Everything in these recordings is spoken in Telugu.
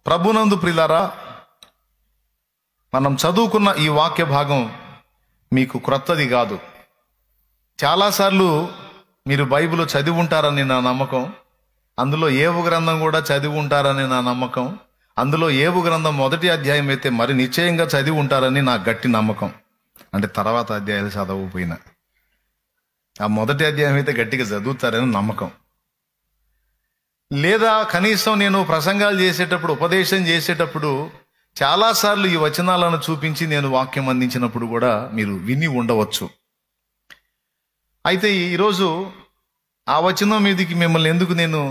ప్రభునందు ప్రియులారా, మనం చదువుకున్న ఈ వాక్య భాగం మీకు క్రొత్తది కాదు. చాలాసార్లు మీరు బైబిల్ చదివి ఉంటారని నా నమ్మకం. అందులో ఏవు గ్రంథం కూడా చదివి ఉంటారని నా నమ్మకం. అందులో ఏవు గ్రంథం 1వ అధ్యాయం అయితే మరి నిశ్చయంగా చదివి ఉంటారని నా గట్టి నమ్మకం. అంటే తర్వాత అధ్యాయాలు చదవకపోయినా ఆ 1వ అధ్యాయం అయితే గట్టిగా చదువుతారని నమ్మకం. లేదా కనీసం నేను ప్రసంగాలు చేసేటప్పుడు, ఉపదేశం చేసేటప్పుడు చాలాసార్లు ఈ వచనాలను చూపించి నేను వాక్యం అందించినప్పుడు కూడా మీరు విని ఉండవచ్చు. అయితే ఈరోజు ఆ వచనం మీదకి మిమ్మల్ని ఎందుకు నేను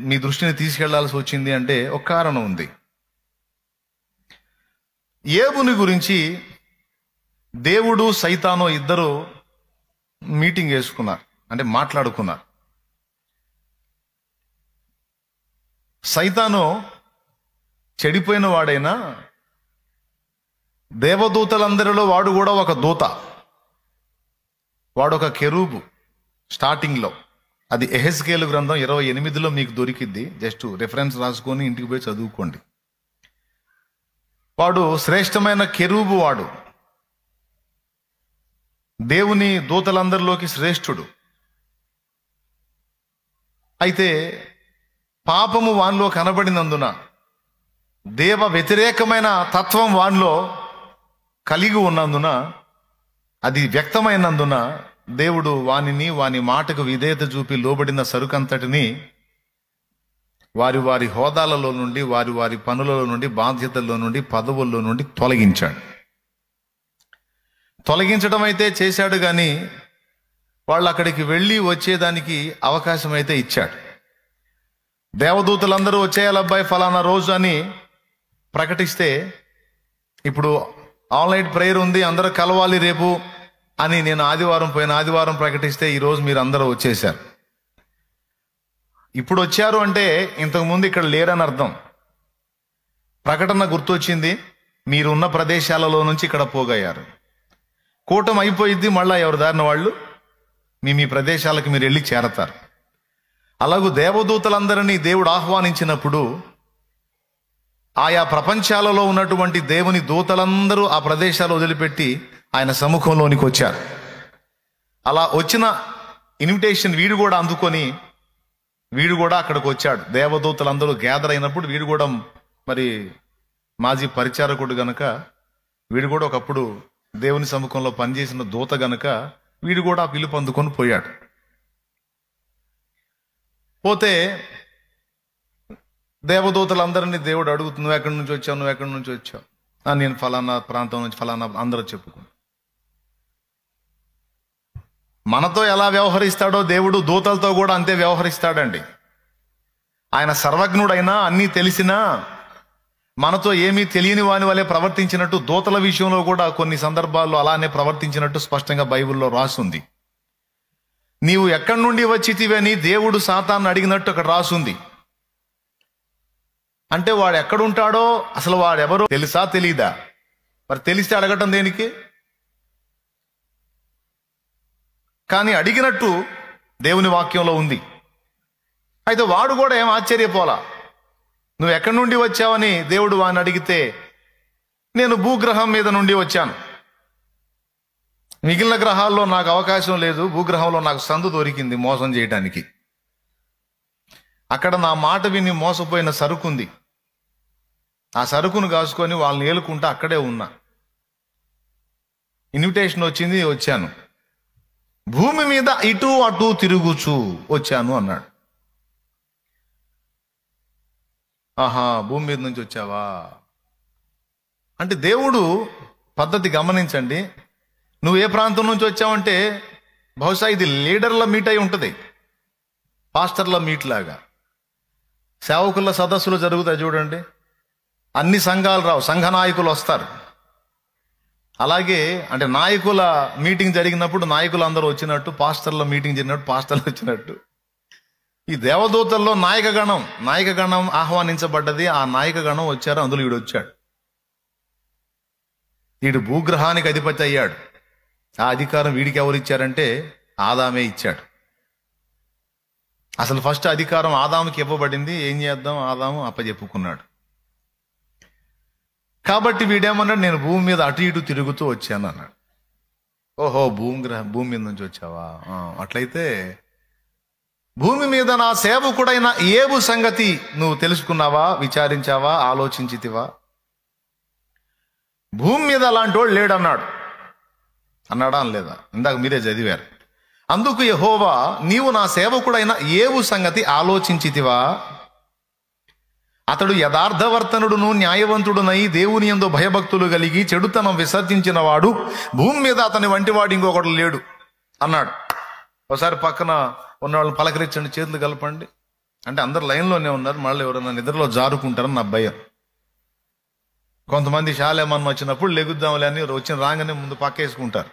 మీ దృష్టిని తీసుకెళ్లాల్సి వచ్చింది అంటే ఒక కారణం ఉంది. ఏబుని గురించి దేవుడు సైతాను ఇద్దరు మీటింగ్ వేసుకున్నారు, అంటే మాట్లాడుకున్నారు. సైతాను చెడిపోయిన వాడైనా దేవదూతలందరిలో వాడు కూడా ఒక దూత, వాడు ఒక కెరూబు. స్టార్టింగ్లో అది యెహెజ్కేలు గ్రంథం 28లో మీకు దొరికిద్ది. జస్ట్ రెఫరెన్స్ రాసుకొని ఇంటికి పోయి చదువుకోండి. వాడు శ్రేష్టమైన కెరూబు, వాడు దేవుని దూతలందరిలోకి శ్రేష్ఠుడు. అయితే పాపము వానిలో కనబడినందున, దేవ వ్యతిరేకమైన తత్వం వానిలో కలిగి ఉన్నందున, అది వ్యక్తమైనందున దేవుడు వానిని, వాని మాటకు విధేయత చూపి లోబడిన సరుకంతటిని వారి వారి హోదాలలో నుండి, వారి వారి పనులలో నుండి, బాధ్యతల్లో నుండి, పదవుల్లో నుండి తొలగించాడు. తొలగించడం అయితే చేశాడు, కానీ వాళ్ళు అక్కడికి వెళ్ళి వచ్చేదానికి అవకాశం అయితే ఇచ్చాడు. దేవదూతలందరూ వచ్చేయాలబ్బాయి ఫలానా రోజు అని ప్రకటిస్తే, ఇప్పుడు ఆన్లైన్ ప్రేయర్ ఉంది, అందరూ కలవాలి రేపు అని నేను పోయిన ఆదివారం ప్రకటిస్తే ఈరోజు మీరు అందరూ వచ్చేసారు. ఇప్పుడు వచ్చారు అంటే ఇంతకుముందు ఇక్కడ లేరని అర్థం. ప్రకటన గుర్తొచ్చింది, మీరున్న ప్రదేశాలలో నుంచి ఇక్కడ పోగయ్యారు. కూటమి అయిపోయిద్ది, మళ్ళా ఎవరి దారిన వాళ్ళు మీ ప్రదేశాలకు మీరు వెళ్ళి చేరతారు. అలాగూ దేవదూతలందరినీ దేవుడు ఆహ్వానించినప్పుడు ఆయా ప్రపంచాలలో ఉన్నటువంటి దేవుని దూతలందరూ ఆ ప్రదేశాలు వదిలిపెట్టి ఆయన సముఖంలోనికి వచ్చారు. అలా వచ్చిన ఇన్విటేషన్ వీడు కూడా అందుకొని వీడు కూడా అక్కడికి వచ్చాడు. దేవదూతలందరూ గ్యాదర్ అయినప్పుడు వీడు కూడా మరి మాజీ పరిచారకుడు గనక, వీడు కూడా ఒకప్పుడు దేవుని సముఖంలో పనిచేసిన దూత గనక వీడు కూడా ఆ పిలుపు అందుకొని పోయాడు. పోతే దేవదూతలందరినీ దేవుడు అడుగుతుంది, నువ్వు ఎక్కడి నుంచి వచ్చావు, నువ్వు ఎక్కడి నుంచి వచ్చావు? నేను ఫలానా ప్రాంతం నుంచి, ఫలానా, అందరూ చెప్పుకుని. మనతో ఎలా వ్యవహరిస్తాడో దేవుడు దూతలతో కూడా అంతే వ్యవహరిస్తాడండి. ఆయన సర్వజ్ఞుడైనా, అన్నీ తెలిసినా మనతో ఏమీ తెలియని వాని వలె ప్రవర్తించినట్టు దూతల విషయంలో కూడా కొన్ని సందర్భాల్లో అలానే ప్రవర్తించినట్టు స్పష్టంగా బైబిల్లో రాసుంది. నీవు ఎక్కడి నుండి వచ్చితివని దేవుడు సాతాన్ని అడిగినట్టు అక్కడ రాసుంది. అంటే వాడు ఎక్కడుంటాడో, అసలు వాడెవరో తెలుసా తెలీదా? మరి తెలిస్తే అడగటం దేనికి? కానీ అడిగినట్టు దేవుని వాక్యంలో ఉంది. అయితే వాడు కూడా ఏం ఆశ్చర్యపోలా. నువ్వు ఎక్కడి నుండి వచ్చావని దేవుడు వాడిని అడిగితే, నేను భూగ్రహం మీద నుండి వచ్చాను, మిగిలిన గ్రహాల్లో నాకు అవకాశం లేదు, భూగ్రహంలో నాకు సందు దొరికింది మోసం చేయడానికి. అక్కడ నా మాట విని మోసపోయిన సరుకుంది, ఆ సరుకును కాసుకొని వాళ్ళని ఏలుకుంటా అక్కడే ఉన్నా. ఇన్విటేషన్ వచ్చింది, వచ్చాను. భూమి మీద ఇటు అటు తిరుగుచూ వచ్చాను అన్నాడు. ఆహా, భూమి మీద నుంచి వచ్చావా అంటే దేవుడు పద్ధతి గమనించండి. నువ్వు ఏ ప్రాంతం నుంచి వచ్చావంటే బహుశా ఇది లీడర్ల మీట్ అయి ఉంటుంది, పాస్టర్ల మీట్ లాగా. సేవకుల సదస్సులు జరుగుతాయి చూడండి, అన్ని సంఘాలు రావు, సంఘ నాయకులు వస్తారు. అలాగే అంటే నాయకుల మీటింగ్ జరిగినప్పుడు నాయకులు అందరూ వచ్చినట్టు, పాస్టర్ల మీటింగ్ జరిగినట్టు పాస్టర్లు వచ్చినట్టు, ఈ దేవదూతల్లో నాయకగణం ఆహ్వానించబడ్డది. ఆ నాయకగణం వచ్చారు, అందులో వీడు వచ్చాడు. వీడు భూగ్రహానికి అధిపతి అయ్యాడు. ఆ అధికారం వీడికి ఎవరు ఇచ్చారంటే ఆదామే ఇచ్చాడు. అసలు ఫస్ట్ అధికారం ఆదాముకి ఇవ్వబడింది. ఏం చేద్దాం, ఆదాము అప్పచెప్పుకున్నాడు. కాబట్టి వీడేమన్నాడు, నేను భూమి మీద అటు ఇటు తిరుగుతూ వచ్చాను అన్నాడు. ఓహో, భూమి మీద నుంచి వచ్చావా? అట్లయితే భూమి మీద నా సేవకుడైన ఏబు సంగతి నువ్వు తెలుసుకున్నావా, విచారించావా, ఆలోచించితివా? భూమి మీద అలాంటి వాడు లేడన్నాడు. అన్నాడా అనలేదా? ఇందాక మీరే చదివారు. అందుకు యెహోవా, నీవు నా సేవకుడైన ఏబు సంగతి ఆలోచించితివా? అతడు యథార్థవర్తనుడును న్యాయవంతుడునై దేవుని యందు భయభక్తులు కలిగి చెడుతనం విసర్జించిన వాడు, భూమి మీద అతని వంటివాడు ఇంకొకడు లేడు అన్నాడు. ఒకసారి పక్కన ఉన్న వాళ్ళని పలకరించండి, చేతులు కలపండి. అంటే అందరు లైన్లోనే ఉన్నారు, మళ్ళీ ఎవరైనా నిద్రలో జారుకుంటారని నా భయం. కొంతమంది శాలేమన్న వచ్చినప్పుడు లెగుద్దాంలే అని వచ్చిన రాగానే ముందు పక్కేసుకుంటారు.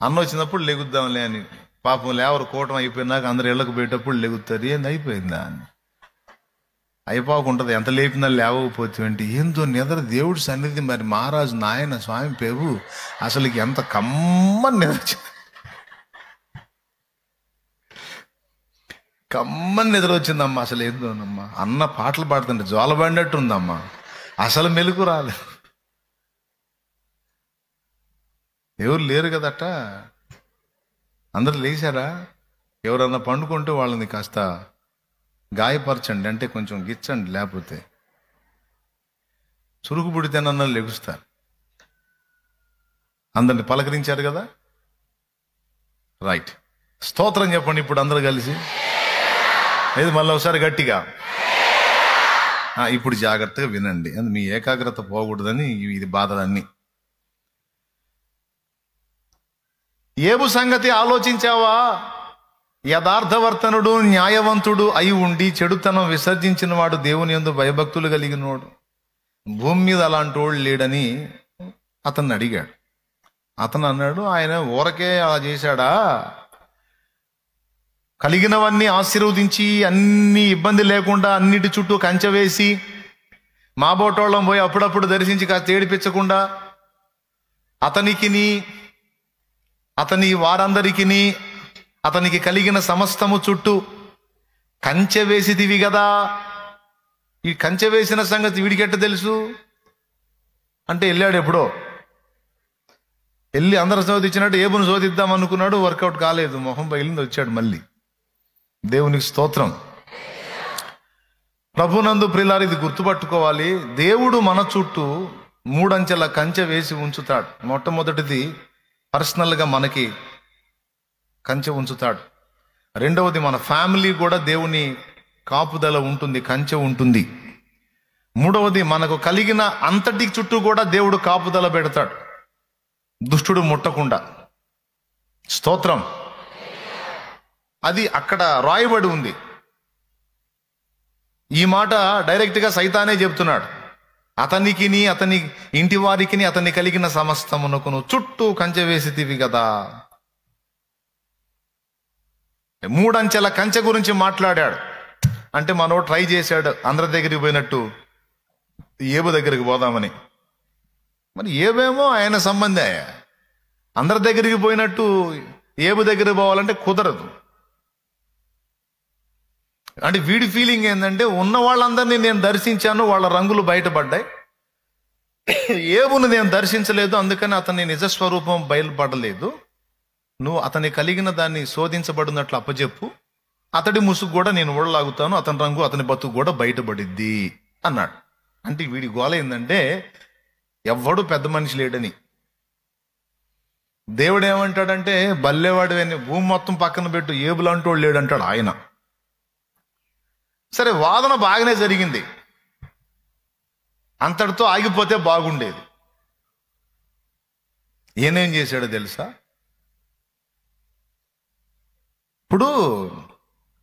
అన్న వచ్చినప్పుడు లెగుద్దాంలే అని. పాపం లేవరు, కూటం అయిపోయినాక అందరు ఇళ్ళకు పోయేటప్పుడు లెగుతారు. ఏంది అయిపోయిందా అని అయిపోకుంటుంది. ఎంత లేపినా లేవకపోతే ఏంటి, ఏందో నిద్ర దేవుడి సన్నిధి, మరి మహారాజు నాయన స్వామి పేరు అసలుకి ఎంత కమ్మని నిద్ర వచ్చింది, కమ్మని నిద్ర వచ్చిందమ్మా. అసలు ఏందోనమ్మా, అన్న పాటలు పాడుతుంటే జోలబడినట్టు ఉందమ్మా, అసలు మెలకు రాలేదు. ఎవరు లేరు కదట, అందరు లేచారా? ఎవరన్నా పండుకుంటే వాళ్ళని కాస్త గాయపరచండి, అంటే కొంచెం గిచ్చండి, లేకపోతే చురుకు పుడితేనన్నా లెగుస్తారు. అందరిని పలకరించారు కదా, రైట్. స్తోత్రం చెప్పండి ఇప్పుడు అందరు కలిసి. లేదు మళ్ళీ ఒకసారి గట్టిగా. ఇప్పుడు జాగ్రత్తగా వినండి, మీ ఏకాగ్రత పోకూడదని ఇది బాధలన్నీ. ఏబు సంగతి ఆలోచించావా? యథార్థవర్తనుడు న్యాయవంతుడు అయి ఉండి చెడుతనం విసర్జించిన వాడు, దేవుని యందు భయభక్తులు కలిగినవాడు, భూమి మీద అలాంటి వాడు లేడని అతన్ని అడిగాడు. అతను అన్నాడు, ఆయన ఊరకే అలా చేశాడా? కలిగినవన్నీ ఆశీర్వదించి అన్ని ఇబ్బంది లేకుండా అన్నిటి చుట్టూ కంచె వేసి మా బోటోళ్ళం పోయి అప్పుడప్పుడు దర్శించి కాస్త ఏడిపించకుండా అతని వారందరికీ అతనికి కలిగిన సమస్తము చుట్టూ కంచె వేసిదివి కదా. ఈ కంచె వేసిన సంగతి వీడికెట్ట తెలుసు అంటే, వెళ్ళాడు ఎప్పుడో, వెళ్ళి అందరు శోధించినట్టు ఏబును శోధిద్దాం అనుకున్నాడు, వర్కౌట్ కాలేదు, మొహం బయలుంది, వచ్చాడు మళ్ళీ. దేవునికి స్తోత్రం. ప్రభునందు ప్రియులారా, ఇది గుర్తుపట్టుకోవాలి. దేవుడు మన చుట్టూ 3 అంచెల కంచె వేసి ఉంచుతాడు. మొట్టమొదటిది పర్సనల్గా మనకి కంచె ఉంచుతాడు. రెండవది మన ఫ్యామిలీ కూడా దేవుని కాపుదల ఉంటుంది, కంచె ఉంటుంది. మూడవది మనకు కలిగిన అంతటి చుట్టూ కూడా దేవుడు కాపుదల పెడతాడు, దుష్టుడు ముట్టకుండా. స్తోత్రం. అది అక్కడ రాయబడి ఉంది. ఈ మాట డైరెక్ట్గా సైతానే చెప్తున్నాడు. అతనికిని అతని ఇంటి వారికిని అతన్ని కలిగిన సమస్తమునకును చుట్టూ కంచె వేసితివి కదా. 3 అంచెల కంచె గురించి మాట్లాడాడు. అంటే మనోడు ట్రై చేశాడు అందరి దగ్గరికి పోయినట్టు ఏబు దగ్గరికి పోదామని. మరి ఏబేమో ఆయన సంబంధే, అందరి దగ్గరికి పోయినట్టు ఏబు దగ్గరికి పోవాలంటే కుదరదు. అంటే వీడి ఫీలింగ్ ఏంటంటే, ఉన్న వాళ్ళందరినీ నేను దర్శించాను, వాళ్ళ రంగులు బయటపడ్డాయి, ఏబును నేను దర్శించలేదు, అందుకని అతని నిజస్వరూపం బయలుపడలేదు. నువ్వు అతని కలిగిన దాన్ని శోధించబడినట్లు అప్పచెప్పు, అతడి ముసుగు కూడా నేను ఊడలాగుతాను, అతని రంగు అతని బతుకు కూడా బయటపడిద్ది అన్నాడు. అంటే వీడి గోల ఏంటంటే, ఎవ్వడు పెద్ద మనిషి లేడని. దేవుడు ఏమంటాడంటే, బల్లేవాడు అని భూమి మొత్తం పక్కన పెట్టు, ఏబులంటోడు లేడంటాడు ఆయన. సరే, వాదన బాగానే జరిగింది, అంతటితో ఆగిపోతే బాగుండేది. ఈయనేం చేశాడో తెలుసా? ఇప్పుడు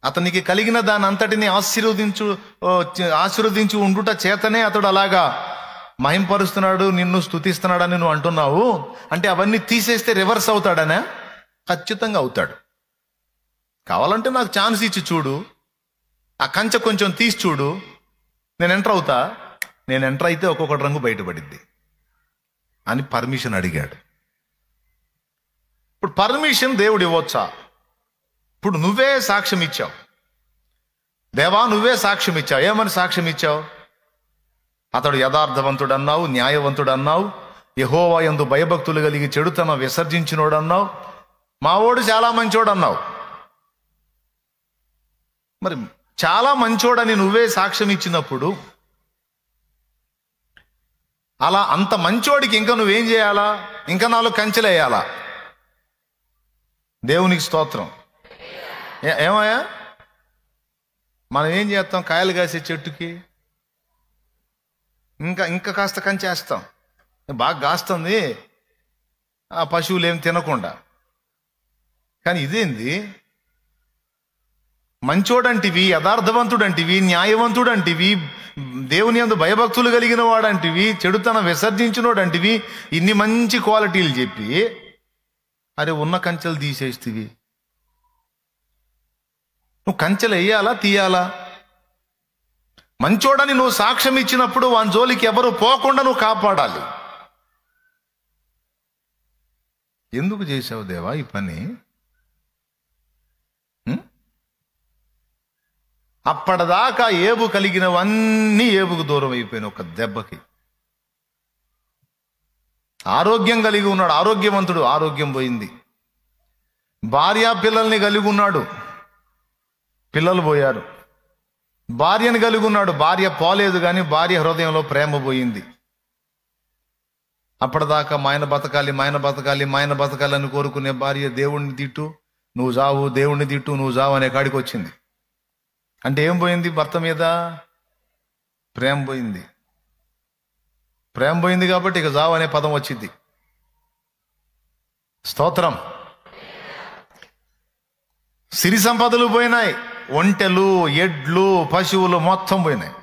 అతనికి కలిగిన దాని అంతటిని ఆశీర్వదించి ఉండుట చేతనే అతడు అలాగా మహింపరుస్తున్నాడు, నిన్ను స్తుతిస్తున్నాడని నువ్వు అంటున్నావు. అంటే అవన్నీ తీసేస్తే రివర్స్ అవుతాడనే? ఖచ్చితంగా అవుతాడు. కావాలంటే నాకు ఛాన్స్ ఇచ్చి చూడు, ఆ కంచె కొంచెం తీసి చూడు, నేను ఎంటర్ అవుతా. నేను ఎంటర్ అయితే ఒక్కొక్కటి రంగు బయటపడిద్ది అని పర్మిషన్ అడిగాడు. ఇప్పుడు పర్మిషన్ దేవుడు ఇవ్వచ్చా? ఇప్పుడు నువ్వే సాక్ష్యం ఇచ్చావు, దేవా నువ్వే సాక్ష్యం ఇచ్చావు. ఏమని సాక్ష్యం ఇచ్చావు? అతడు యథార్థవంతుడు అన్నావు, న్యాయవంతుడు అన్నావు, యెహోవా యందు భయభక్తులు కలిగి చెడుతనం విసర్జించినోడు అన్నావు, మావోడు చాలా మంచోడు అన్నావు. మరి చాలా మంచోడని నువ్వే సాక్ష్యం ఇచ్చినప్పుడు అలా అంత మంచోడికి ఇంకా నువ్వేం చేయాలా? ఇంకా 4 కంచెలు వేయాలా? దేవునికి స్తోత్రం. ఏమయ్యా, మనం ఏం చేస్తాం? కాయలు కాసే చెట్టుకి ఇంకా కాస్త కంచేస్తాం. బాగా కాస్తుంది, ఆ పశువులు ఏం తినకుండా. కానీ ఇదేంది? మంచోడంటివి, యథార్థవంతుడంటివి, న్యాయవంతుడంటివి, దేవుని యందు భయభక్తులు కలిగిన వాడంటివి, చెడుతనం విసర్జించినోడంటివి, ఇన్ని మంచి క్వాలిటీలు చెప్పి అరే ఉన్న కంచెలు తీసేస్తివి. నువ్వు కంచెలు వేయాలా తీయాలా? మంచోడని నువ్వు సాక్ష్యం ఇచ్చినప్పుడు వాని జోలికి ఎవరు పోకుండా నువ్వు కాపాడాలి. ఎందుకు చేశావు దేవా ఈ పని? అప్పటిదాకా ఏబు కలిగినవన్నీ ఏబుకు దూరం అయిపోయినాయి ఒక దెబ్బకి. ఆరోగ్యం కలిగి ఉన్నాడు, ఆరోగ్యవంతుడు, ఆరోగ్యం పోయింది. భార్య పిల్లల్ని కలిగి ఉన్నాడు, పిల్లలు పోయారు. భార్యను కలిగి ఉన్నాడు, భార్య పోలేదు, కానీ భార్య హృదయంలో ప్రేమ పోయింది. అప్పటిదాకా మాయన బతకాలి, మాయన బతకాలి, మాయన బతకాలని కోరుకునే భార్య దేవుణ్ణి తిట్టు నువ్వు జావు, దేవుణ్ణి తిట్టు నువ్వు జావు అనే కాడికి వచ్చింది. అంటే ఏం పోయింది? భర్త మీద ప్రేమ పోయింది. ప్రేమ పోయింది కాబట్టి ఇక జావు అనే పదం వచ్చింది. స్తోత్రం. సిరి సంపదలు పోయినాయి, ఒంటెలు, ఎడ్లు, పశువులు మొత్తం పోయినాయి.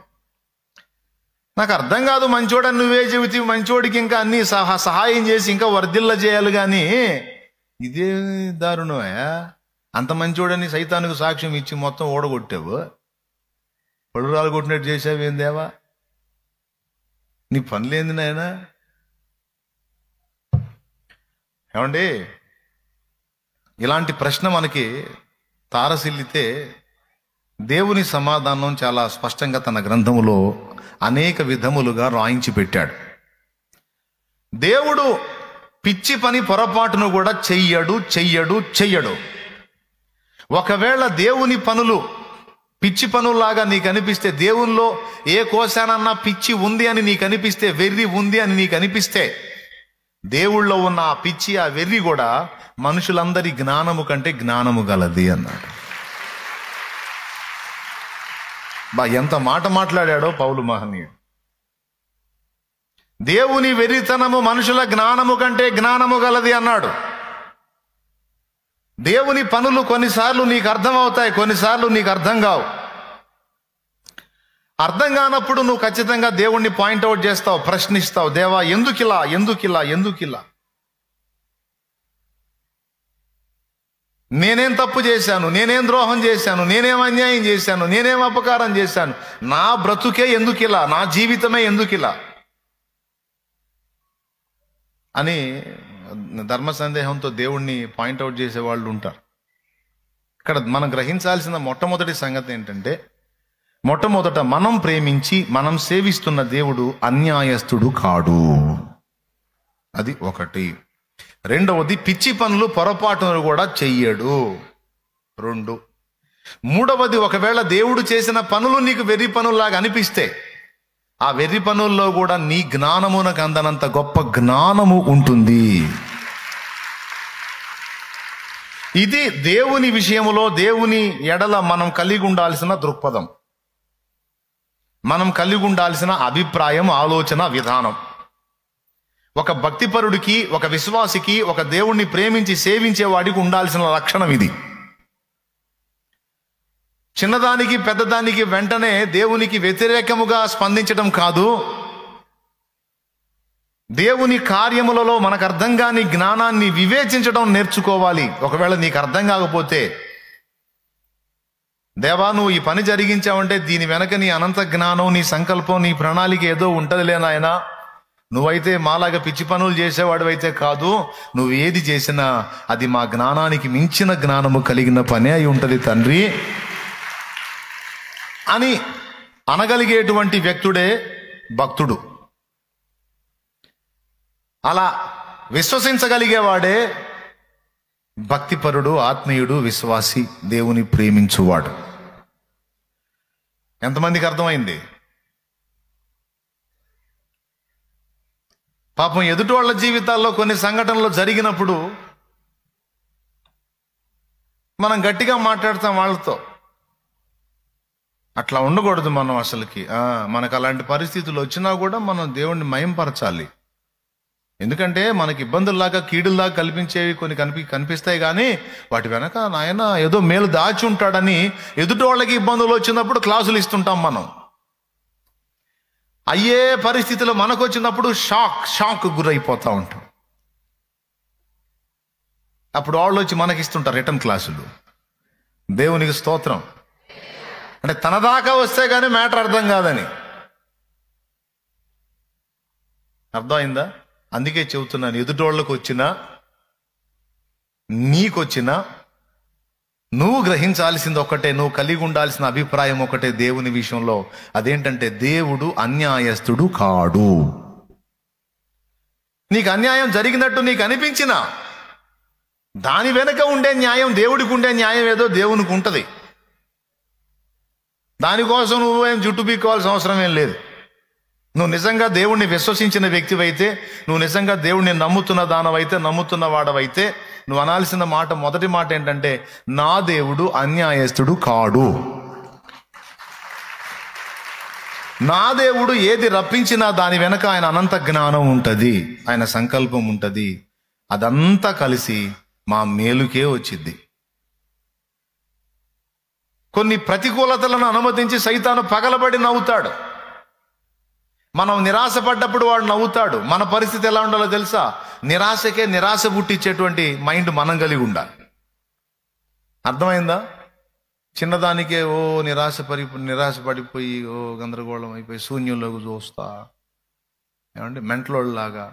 నాకు అర్థం కాదు, మంచోడని నువ్వే చెబుతీవి, మంచోడికి ఇంకా అన్ని సహాయం చేసి ఇంకా వర్ధిల్ల చేయాలి, కానీ ఇదే దారుణమే. అంత మంచోడని సైతానికి సాక్ష్యం ఇచ్చి మొత్తం ఓడగొట్టావు, పడురాలు కొట్టినట్టు చేసావు. ఏం దేవా నీ పనులేంది నాయనా? ఏమండి, ఇలాంటి ప్రశ్న మనకి తారసిల్లితే దేవుని సమాధానం చాలా స్పష్టంగా తన గ్రంథములో అనేక విధములుగా రాయించి పెట్టాడు. దేవుడు పిచ్చి పని పొరపాటును కూడా చెయ్యడు. ఒకవేళ దేవుని పనులు పిచ్చి పనుల్లాగా నీకు అనిపిస్తే, దేవుల్లో ఏ కోశానన్నా పిచ్చి ఉంది అని నీకు అనిపిస్తే, వెర్రి ఉంది అని నీకు అనిపిస్తే, దేవుళ్ళో ఉన్న ఆ పిచ్చి, ఆ వెర్రి కూడా మనుషులందరి జ్ఞానము కంటే జ్ఞానము గలది అన్నాడు. ఎంత మాట మాట్లాడాడో పౌలు మహనీయుడు. దేవుని వెర్రితనము మనుషుల జ్ఞానము కంటే జ్ఞానము గలది అన్నాడు. దేవుని పనులు కొన్నిసార్లు నీకు అర్థం అవుతాయి, కొన్నిసార్లు నీకు అర్థం కావు. అర్థం కానప్పుడు నువ్వు ఖచ్చితంగా దేవుణ్ణి పాయింట్అవుట్ చేస్తావు, ప్రశ్నిస్తావు. దేవా ఎందుకిలా? నేనేం తప్పు చేశాను? నేనేం ద్రోహం చేశాను? నేనేం అన్యాయం చేశాను? నేనేం అపకారం చేశాను? నా బ్రతుకే ఎందుకిలా? నా జీవితమే ఎందుకిలా అని ధర్మ సందేహంతో దేవుణ్ణి పాయింట్అవుట్ చేసే వాళ్ళు ఉంటారు. ఇక్కడ మనం గ్రహించాల్సిన మొట్టమొదటి సంగతి ఏంటంటే, మొట్టమొదట మనం ప్రేమించి మనం సేవిస్తున్న దేవుడు అన్యాయస్తుడు కాడు. అది ఒకటి. రెండవది, పిచ్చి పనులు పొరపాటును కూడా చెయ్యడు. 2. మూడవది, ఒకవేళ దేవుడు చేసిన పనులు నీకు వెర్రి పనుల్లాగా అనిపిస్తే, ఆ వెర్రి పనుల్లో కూడా నీ జ్ఞానమునకు అందనంత గొప్ప జ్ఞానము ఉంటుంది. ఇది దేవుని విషయములో, దేవుని ఎడల మనం కలిగి ఉండాల్సిన దృక్పథం, మనం కలిగి ఉండాల్సిన అభిప్రాయం, ఆలోచన విధానం. ఒక భక్తిపరుడికి, ఒక విశ్వాసికి, ఒక దేవుణ్ణి ప్రేమించి సేవించేవాడికి ఉండాల్సిన లక్షణం ఇది. చిన్నదానికి పెద్దదానికి వెంటనే దేవునికి వ్యతిరేకముగా స్పందించడం కాదు, దేవుని కార్యములలో మనకు అర్థం కాని జ్ఞానాన్ని వివేచించడం నేర్చుకోవాలి. ఒకవేళ నీకు అర్థం కాకపోతే, దేవా నువ్వు ఈ పని జరిగించావంటే దీని వెనక నీ అనంత జ్ఞానం, నీ సంకల్పం, నీ ప్రణాళిక ఏదో ఉంటదిలే నాయనా, నువ్వైతే మాలాగా పిచ్చి పనులు చేసేవాడు అయితే కాదు, నువ్వు ఏది చేసినా అది మా జ్ఞానానికి మించిన జ్ఞానము కలిగిన పనే అయి ఉంటది తండ్రి అని అనగలిగేటువంటి వ్యక్తుడే భక్తుడు. అలా విశ్వసించగలిగేవాడే భక్తిపరుడు, ఆత్మీయుడు, విశ్వాసి, దేవుని ప్రేమించువాడు. ఎంతమందికి అర్థమైంది? పాపం ఎదుటి వాళ్ళ జీవితాల్లో కొన్ని సంఘటనలు జరిగినప్పుడు మనం గట్టిగా మాట్లాడతాం వాళ్ళతో. అట్లా ఉండకూడదు మనం అసలుకి. మనకు అలాంటి పరిస్థితులు వచ్చినా కూడా మనం దేవుణ్ణి మయంపరచాలి. ఎందుకంటే మనకి ఇబ్బందుల్లాగా, కీడుల్లాగా కల్పించేవి కొన్ని కనిపిస్తాయి, కానీ వాటి వెనక నాయన ఏదో మేలు దాచి ఉంటాడని ఎదుటి వాళ్ళకి ఇబ్బందులు వచ్చినప్పుడు క్లాసులు ఇస్తుంటాం మనం. అయ్యే పరిస్థితులు మనకు వచ్చినప్పుడు షాక్ గురైపోతూ ఉంటాం. అప్పుడు వాళ్ళు వచ్చి మనకిస్తుంటారు రిటర్న్ క్లాసులు. దేవునికి స్తోత్రం. అంటే తన దాకా వస్తే కానీ మ్యాటర్ అర్థం కాదని. అర్థమైందా? అందుకే చెబుతున్నాను, ఎదుటోళ్ళకు వచ్చినా నీకొచ్చినా నువ్వు గ్రహించాల్సింది ఒకటే, నువ్వు కలిగి ఉండాల్సిన అభిప్రాయం ఒకటే దేవుని విషయంలో. అదేంటంటే దేవుడు అన్యాయస్తుడు కాడు. నీకు అన్యాయం జరిగినట్టు నీకు అనిపించినా దాని వెనుక ఉండే న్యాయం, దేవుడికి ఉండే న్యాయం ఏదో దేవునికి ఉంటుంది. దానికోసం నువ్వేం జుట్టు పీక్కోవాల్సిన అవసరం ఏం లేదు. నువ్వు నిజంగా దేవుణ్ణి విశ్వసించిన వ్యక్తివైతే, నువ్వు నిజంగా దేవుణ్ణి నమ్ముతున్న దానవైతే, నమ్ముతున్న వాడవైతే, నువ్వు అనాల్సిన మాట, మొదటి మాట ఏంటంటే, నా దేవుడు అన్యాయస్తుడు కాడు. నా దేవుడు ఏది రప్పించినా దాని వెనక ఆయన అనంత జ్ఞానం ఉంటుంది, ఆయన సంకల్పం ఉంటుంది. అదంతా కలిసి మా మేలుకే వచ్చింది. కొన్ని ప్రతికూలతలను అనుమతించి సైతాను పగలబడి నవ్వుతాడు. మనం నిరాశపడ్డప్పుడు వాడు నవ్వుతాడు. మన పరిస్థితి ఎలా ఉండాలో తెలుసా? నిరాశకే నిరాశ పుట్టించేటువంటి మైండ్ మనం కలిగి ఉండాలి. అర్థమైందా? చిన్నదానికే నిరాశపడిపోయి గందరగోళం అయిపోయి శూన్యంలోకి చూస్తా, ఏమంటే మెంటలోళ్ళలాగా,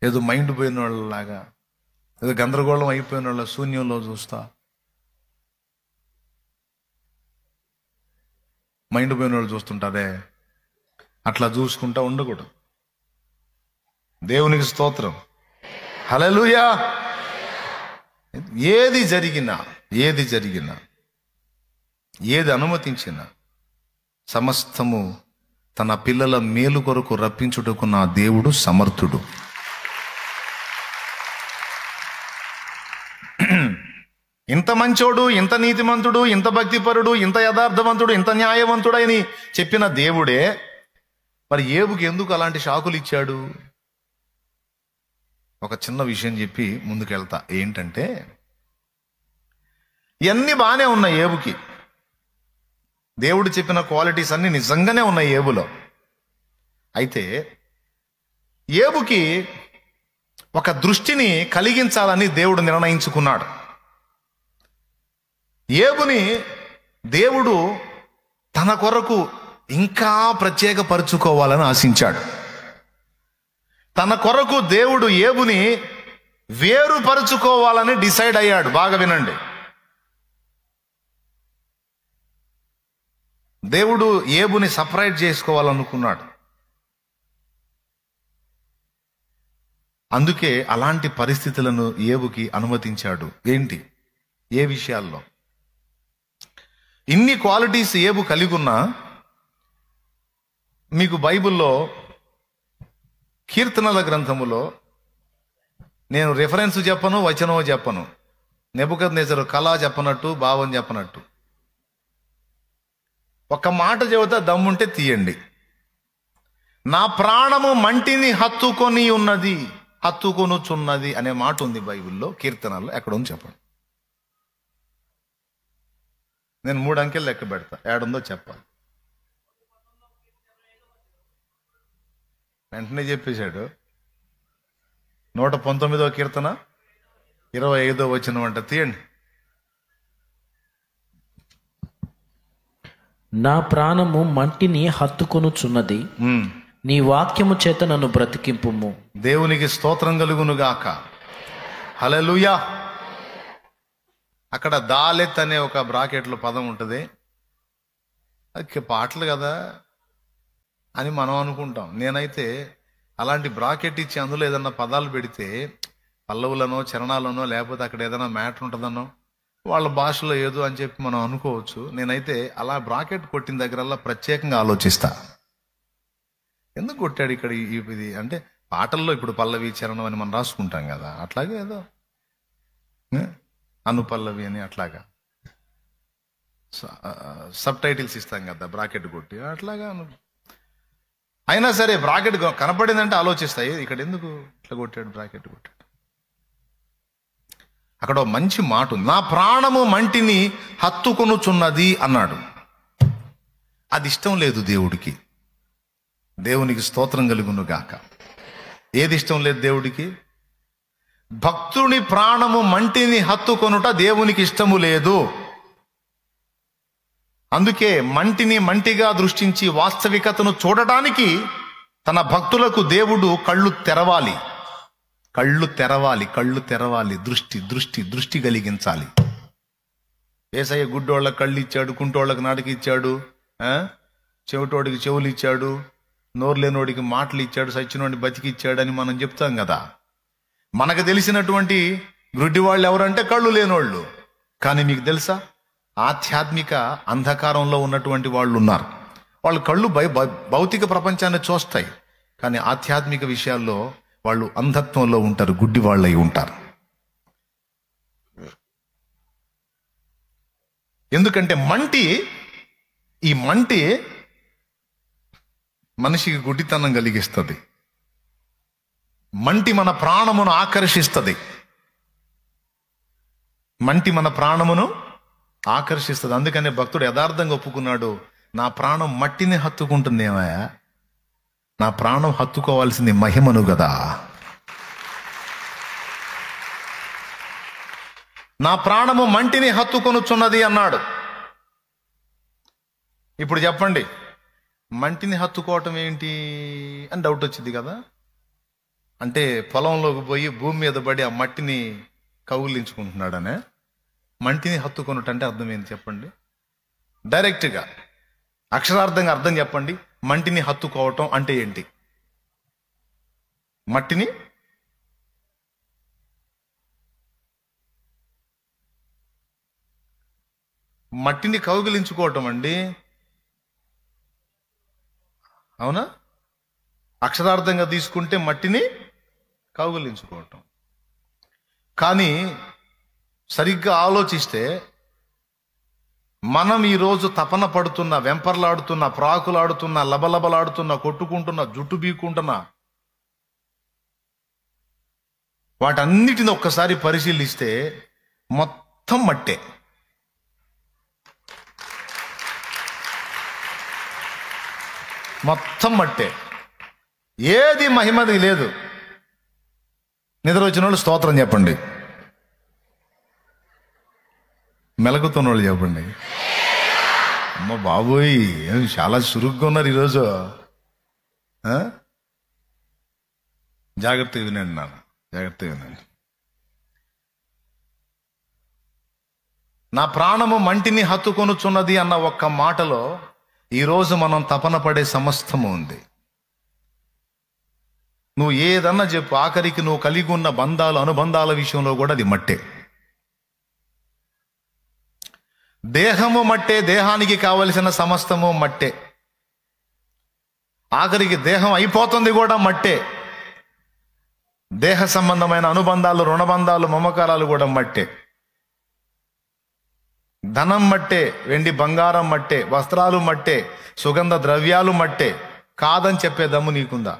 ఏదో మైండ్ పోయిన వాళ్ళలాగా, ఏదో గందరగోళం అయిపోయిన వాళ్ళ శూన్యంలో చూస్తా, మైండ్ పోయిన వాళ్ళు చూస్తుంటారే, అట్లా చూసుకుంటా ఉండకూడదు. దేవునికి స్తోత్రం. హల్లెలూయా. ఏది జరిగినా, ఏది అనుమతించినా సమస్తము తన పిల్లల మేలు కొరకు రప్పించుటకు నా దేవుడు సమర్థుడు. ఇంత మంచోడు, ఇంత నీతిమంతుడు, ఇంత భక్తిపరుడు, ఇంత యథార్థవంతుడు, ఇంత న్యాయవంతుడు అని చెప్పిన దేవుడే మరి ఏబుకి ఎందుకు అలాంటి షాకులు ఇచ్చాడు? ఒక చిన్న విషయం చెప్పి ముందుకెళ్తా. ఏంటంటే, ఇవన్నీ బాగానే ఉన్నాయి ఏబుకి. దేవుడు చెప్పిన క్వాలిటీస్ అన్ని నిజంగానే ఉన్నాయి ఏబులో. అయితే ఏబుకి ఒక దృష్టిని కలిగించాలని దేవుడు నిర్ణయించుకున్నాడు. ఏబుని దేవుడు తన కొరకు ఇంకా ప్రత్యేకపరుచుకోవాలని ఆశించాడు. తన కొరకు దేవుడు ఏబుని వేరుపరుచుకోవాలని డిసైడ్ అయ్యాడు. బాగా వినండి. దేవుడు ఏబుని సపరేట్ చేసుకోవాలనుకున్నాడు. అందుకే అలాంటి పరిస్థితులను ఏబుకి అనుమతించాడు. ఏంటి? ఏ విషయాల్లో? ఇన్ని క్వాలిటీస్ ఏబు కలిగి ఉన్నా, మీకు బైబిల్లో కీర్తనల గ్రంథములో నేను రిఫరెన్స్ చెప్పను, వచనం చెప్పను. నెబుకద్నెజరు కళ చెప్పనట్టు, భావం చెప్పనట్టు ఒక మాట చెబుతా, దమ్ముంటే తీయండి. నా ప్రాణము మంటిని హత్తుకొనుచున్నది అనే మాట ఉంది బైబిల్లో, కీర్తనల్లో. ఎక్కడ ఉంది చెప్పండి. నేను 3 అంకెలు లెక్క పెడతా, ఏడుందో చెప్పాలి. వెంటనే చెప్పేశాడు. 119వ కీర్తన 25వ వచనం అంట. తీయండి. నా ప్రాణము మంటిని హత్తుకొనుచున్నది, నీ వాక్యము చేత నన్ను బ్రతికింపుము. దేవునికి స్తోత్రం కలుగునుగాక. హల్లెలూయా. అక్కడ దాలెత్ అనే ఒక బ్రాకెట్లో పదం ఉంటుంది. అది పాటలు కదా అని మనం అనుకుంటాం. నేనైతే అలాంటి బ్రాకెట్ ఇచ్చి అందులో ఏదన్నా పదాలు పెడితే పల్లవులనో చరణాలనో లేకపోతే అక్కడ ఏదైనా మ్యాటర్ ఉంటుందనో వాళ్ళ భాషలో ఏదో అని చెప్పి మనం అనుకోవచ్చు. నేనైతే అలా బ్రాకెట్ కొట్టిన దగ్గరల్లా ప్రత్యేకంగా ఆలోచిస్తా, ఎందుకు కొట్టాడు ఇక్కడ ఇది అంటే పాటల్లో ఇప్పుడు పల్లవి చరణం అని మనం రాసుకుంటాం కదా, అట్లాగే ఏదో అనుపల్లవి అని అట్లాగా సబ్ టైటిల్స్ ఇస్తాం కదా బ్రాకెట్ కొట్టి, అట్లాగా అయినా సరే బ్రాకెట్ కనపడిందంటే ఆలోచిస్తాయి ఇక్కడ ఎందుకు ఇట్లా కొట్టాడు బ్రాకెట్ కొట్టాడు. అక్కడ మంచి మాట ఉంది, నా ప్రాణము మంటిని హత్తుకొనుచున్నది అన్నాడు. అది ఇష్టం లేదు దేవుడికి. దేవునికి స్తోత్రం కలుగును గాక. ఏది ఇష్టం లేదు దేవుడికి? భక్తుని ప్రాణము మంటిని హత్తుకొనుట దేవునికి ఇష్టము లేదు. అందుకే మంటిని మంటిగా దృష్టించి వాస్తవికతను చూడటానికి తన భక్తులకు దేవుడు కళ్ళు తెరవాలి, కళ్ళు తెరవాలి, కళ్ళు తెరవాలి, దృష్టి దృష్టి దృష్టి కలిగించాలి. యేసయ్య గుడ్డోళ్ళకి కళ్ళు ఇచ్చాడు, కుంటోళ్ళకి నాటికి ఇచ్చాడు, చెవిటోడికి చెవులు ఇచ్చాడు, నోరు లేనోడికి మాటలు ఇచ్చాడు, సచ్చినోడిని బతికిచ్చాడు అని మనం చెప్తాం కదా. మనకు తెలిసినటువంటి గుడ్డి వాళ్ళు ఎవరంటే కళ్ళు లేనోళ్ళు. కానీ మీకు తెలుసా, ఆధ్యాత్మిక అంధకారంలో ఉన్నటువంటి వాళ్ళు ఉన్నారు. వాళ్ళు కళ్ళు భౌతిక ప్రపంచాన్ని చూస్తాయి, కానీ ఆధ్యాత్మిక విషయాల్లో వాళ్ళు అంధత్వంలో ఉంటారు, గుడ్డి వాళ్ళై ఉంటారు. ఎందుకంటే ఈ మంటి మనిషికి గుడ్డితనం కలిగిస్తుంది. మంటి మన ప్రాణమును ఆకర్షిస్తుంది, మంటి మన ప్రాణమును ఆకర్షిస్తుంది. అందుకనే భక్తుడు యథార్థంగా ఒప్పుకున్నాడు, నా ప్రాణం మట్టిని హత్తుకుంటుందేమయ్యా, నా ప్రాణం హత్తుకోవాల్సింది మహిమను కదా. నా ప్రాణము మంటిని హత్తుకొనుచున్నది అన్నాడు. ఇప్పుడు చెప్పండి, మంటిని హత్తుకోవటం ఏంటి అని డౌట్ వచ్చింది కదా. అంటే పొలంలోకి పోయి భూమి మీద పడి ఆ మట్టిని కౌగిలించుకుంటున్నాడనే మంటిని హత్తుకొనుటంటే అర్థం ఏంటి చెప్పండి? డైరెక్ట్గా అక్షరార్థంగా అర్థం చెప్పండి. మంటిని హత్తుకోవటం అంటే ఏంటి? మట్టిని కౌగిలించుకోవటం అండి, అవునా? అక్షరార్థంగా తీసుకుంటే మట్టిని కౌగిలించుకోవటం. కానీ సరిగ్గా ఆలోచిస్తే మనం ఈరోజు తపన పడుతున్న, వెంపర్లాడుతున్న, ప్రాకులాడుతున్న, లబలబలాడుతున్న, కొట్టుకుంటున్న, జుట్టు బీక్కుంటున్న వాటన్నిటిని ఒక్కసారి పరిశీలిస్తే మొత్తం మట్టే. మొత్తం మట్టే, ఏది మహిమది లేదు. నిద్ర వచ్చిన వాళ్ళు స్తోత్రం చెప్పండి, మెలకుతున్న వాళ్ళు చెప్పండి. అమ్మ బాబోయ్, చాలా చురుగ్గా ఉన్నారు ఈరోజు. జాగ్రత్తగా వినండి నాన్న, జాగ్రత్తగా వినండి. నా ప్రాణము మంటిని హత్తుకొనుచున్నది అన్న ఒక్క మాటలో ఈరోజు మనం తపన పడే సమస్తము ఉంది. నువ్వు ఏదన్నా చెప్పు, ఆఖరికి నువ్వు కలిగి ఉన్న బంధాలు, అనుబంధాల విషయంలో కూడా అది మట్టే. దేహము మట్టే, దేహానికి కావలసిన సమస్తము మట్టే. ఆఖరికి దేహం అయిపోతుంది కూడా మట్టే. దేహ సంబంధమైన అనుబంధాలు, రుణబంధాలు, మమకారాలు కూడా మట్టే. ధనం మట్టే, వెండి బంగారం మట్టే, వస్త్రాలు మట్టే, సుగంధ ద్రవ్యాలు మట్టే. కాదని చెప్పే దమ్ము నీకుందా?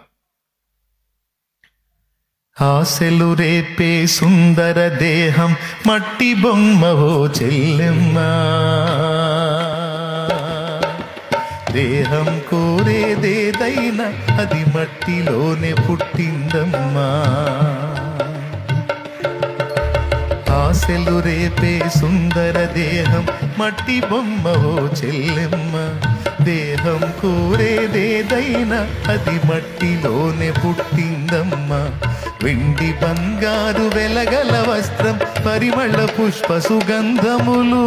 ఆశలు రేపే సుందర దేహం మట్టి బొమ్మవో చెల్లెమ్మా, దేహం కోరేదేదైనా అది మట్టిలోనే పుట్టిందమ్మా. ఆశలు రేపే సుందర దేహం మట్టి బొమ్మవో చెల్లెమ్మ, దేహం కోరేదేదైనా అది మట్టిలోనే పుట్టిందమ్మా. వెండి బంగారు వెలగల వస్త్రం, పరిమళ పుష్ప సుగంధములు,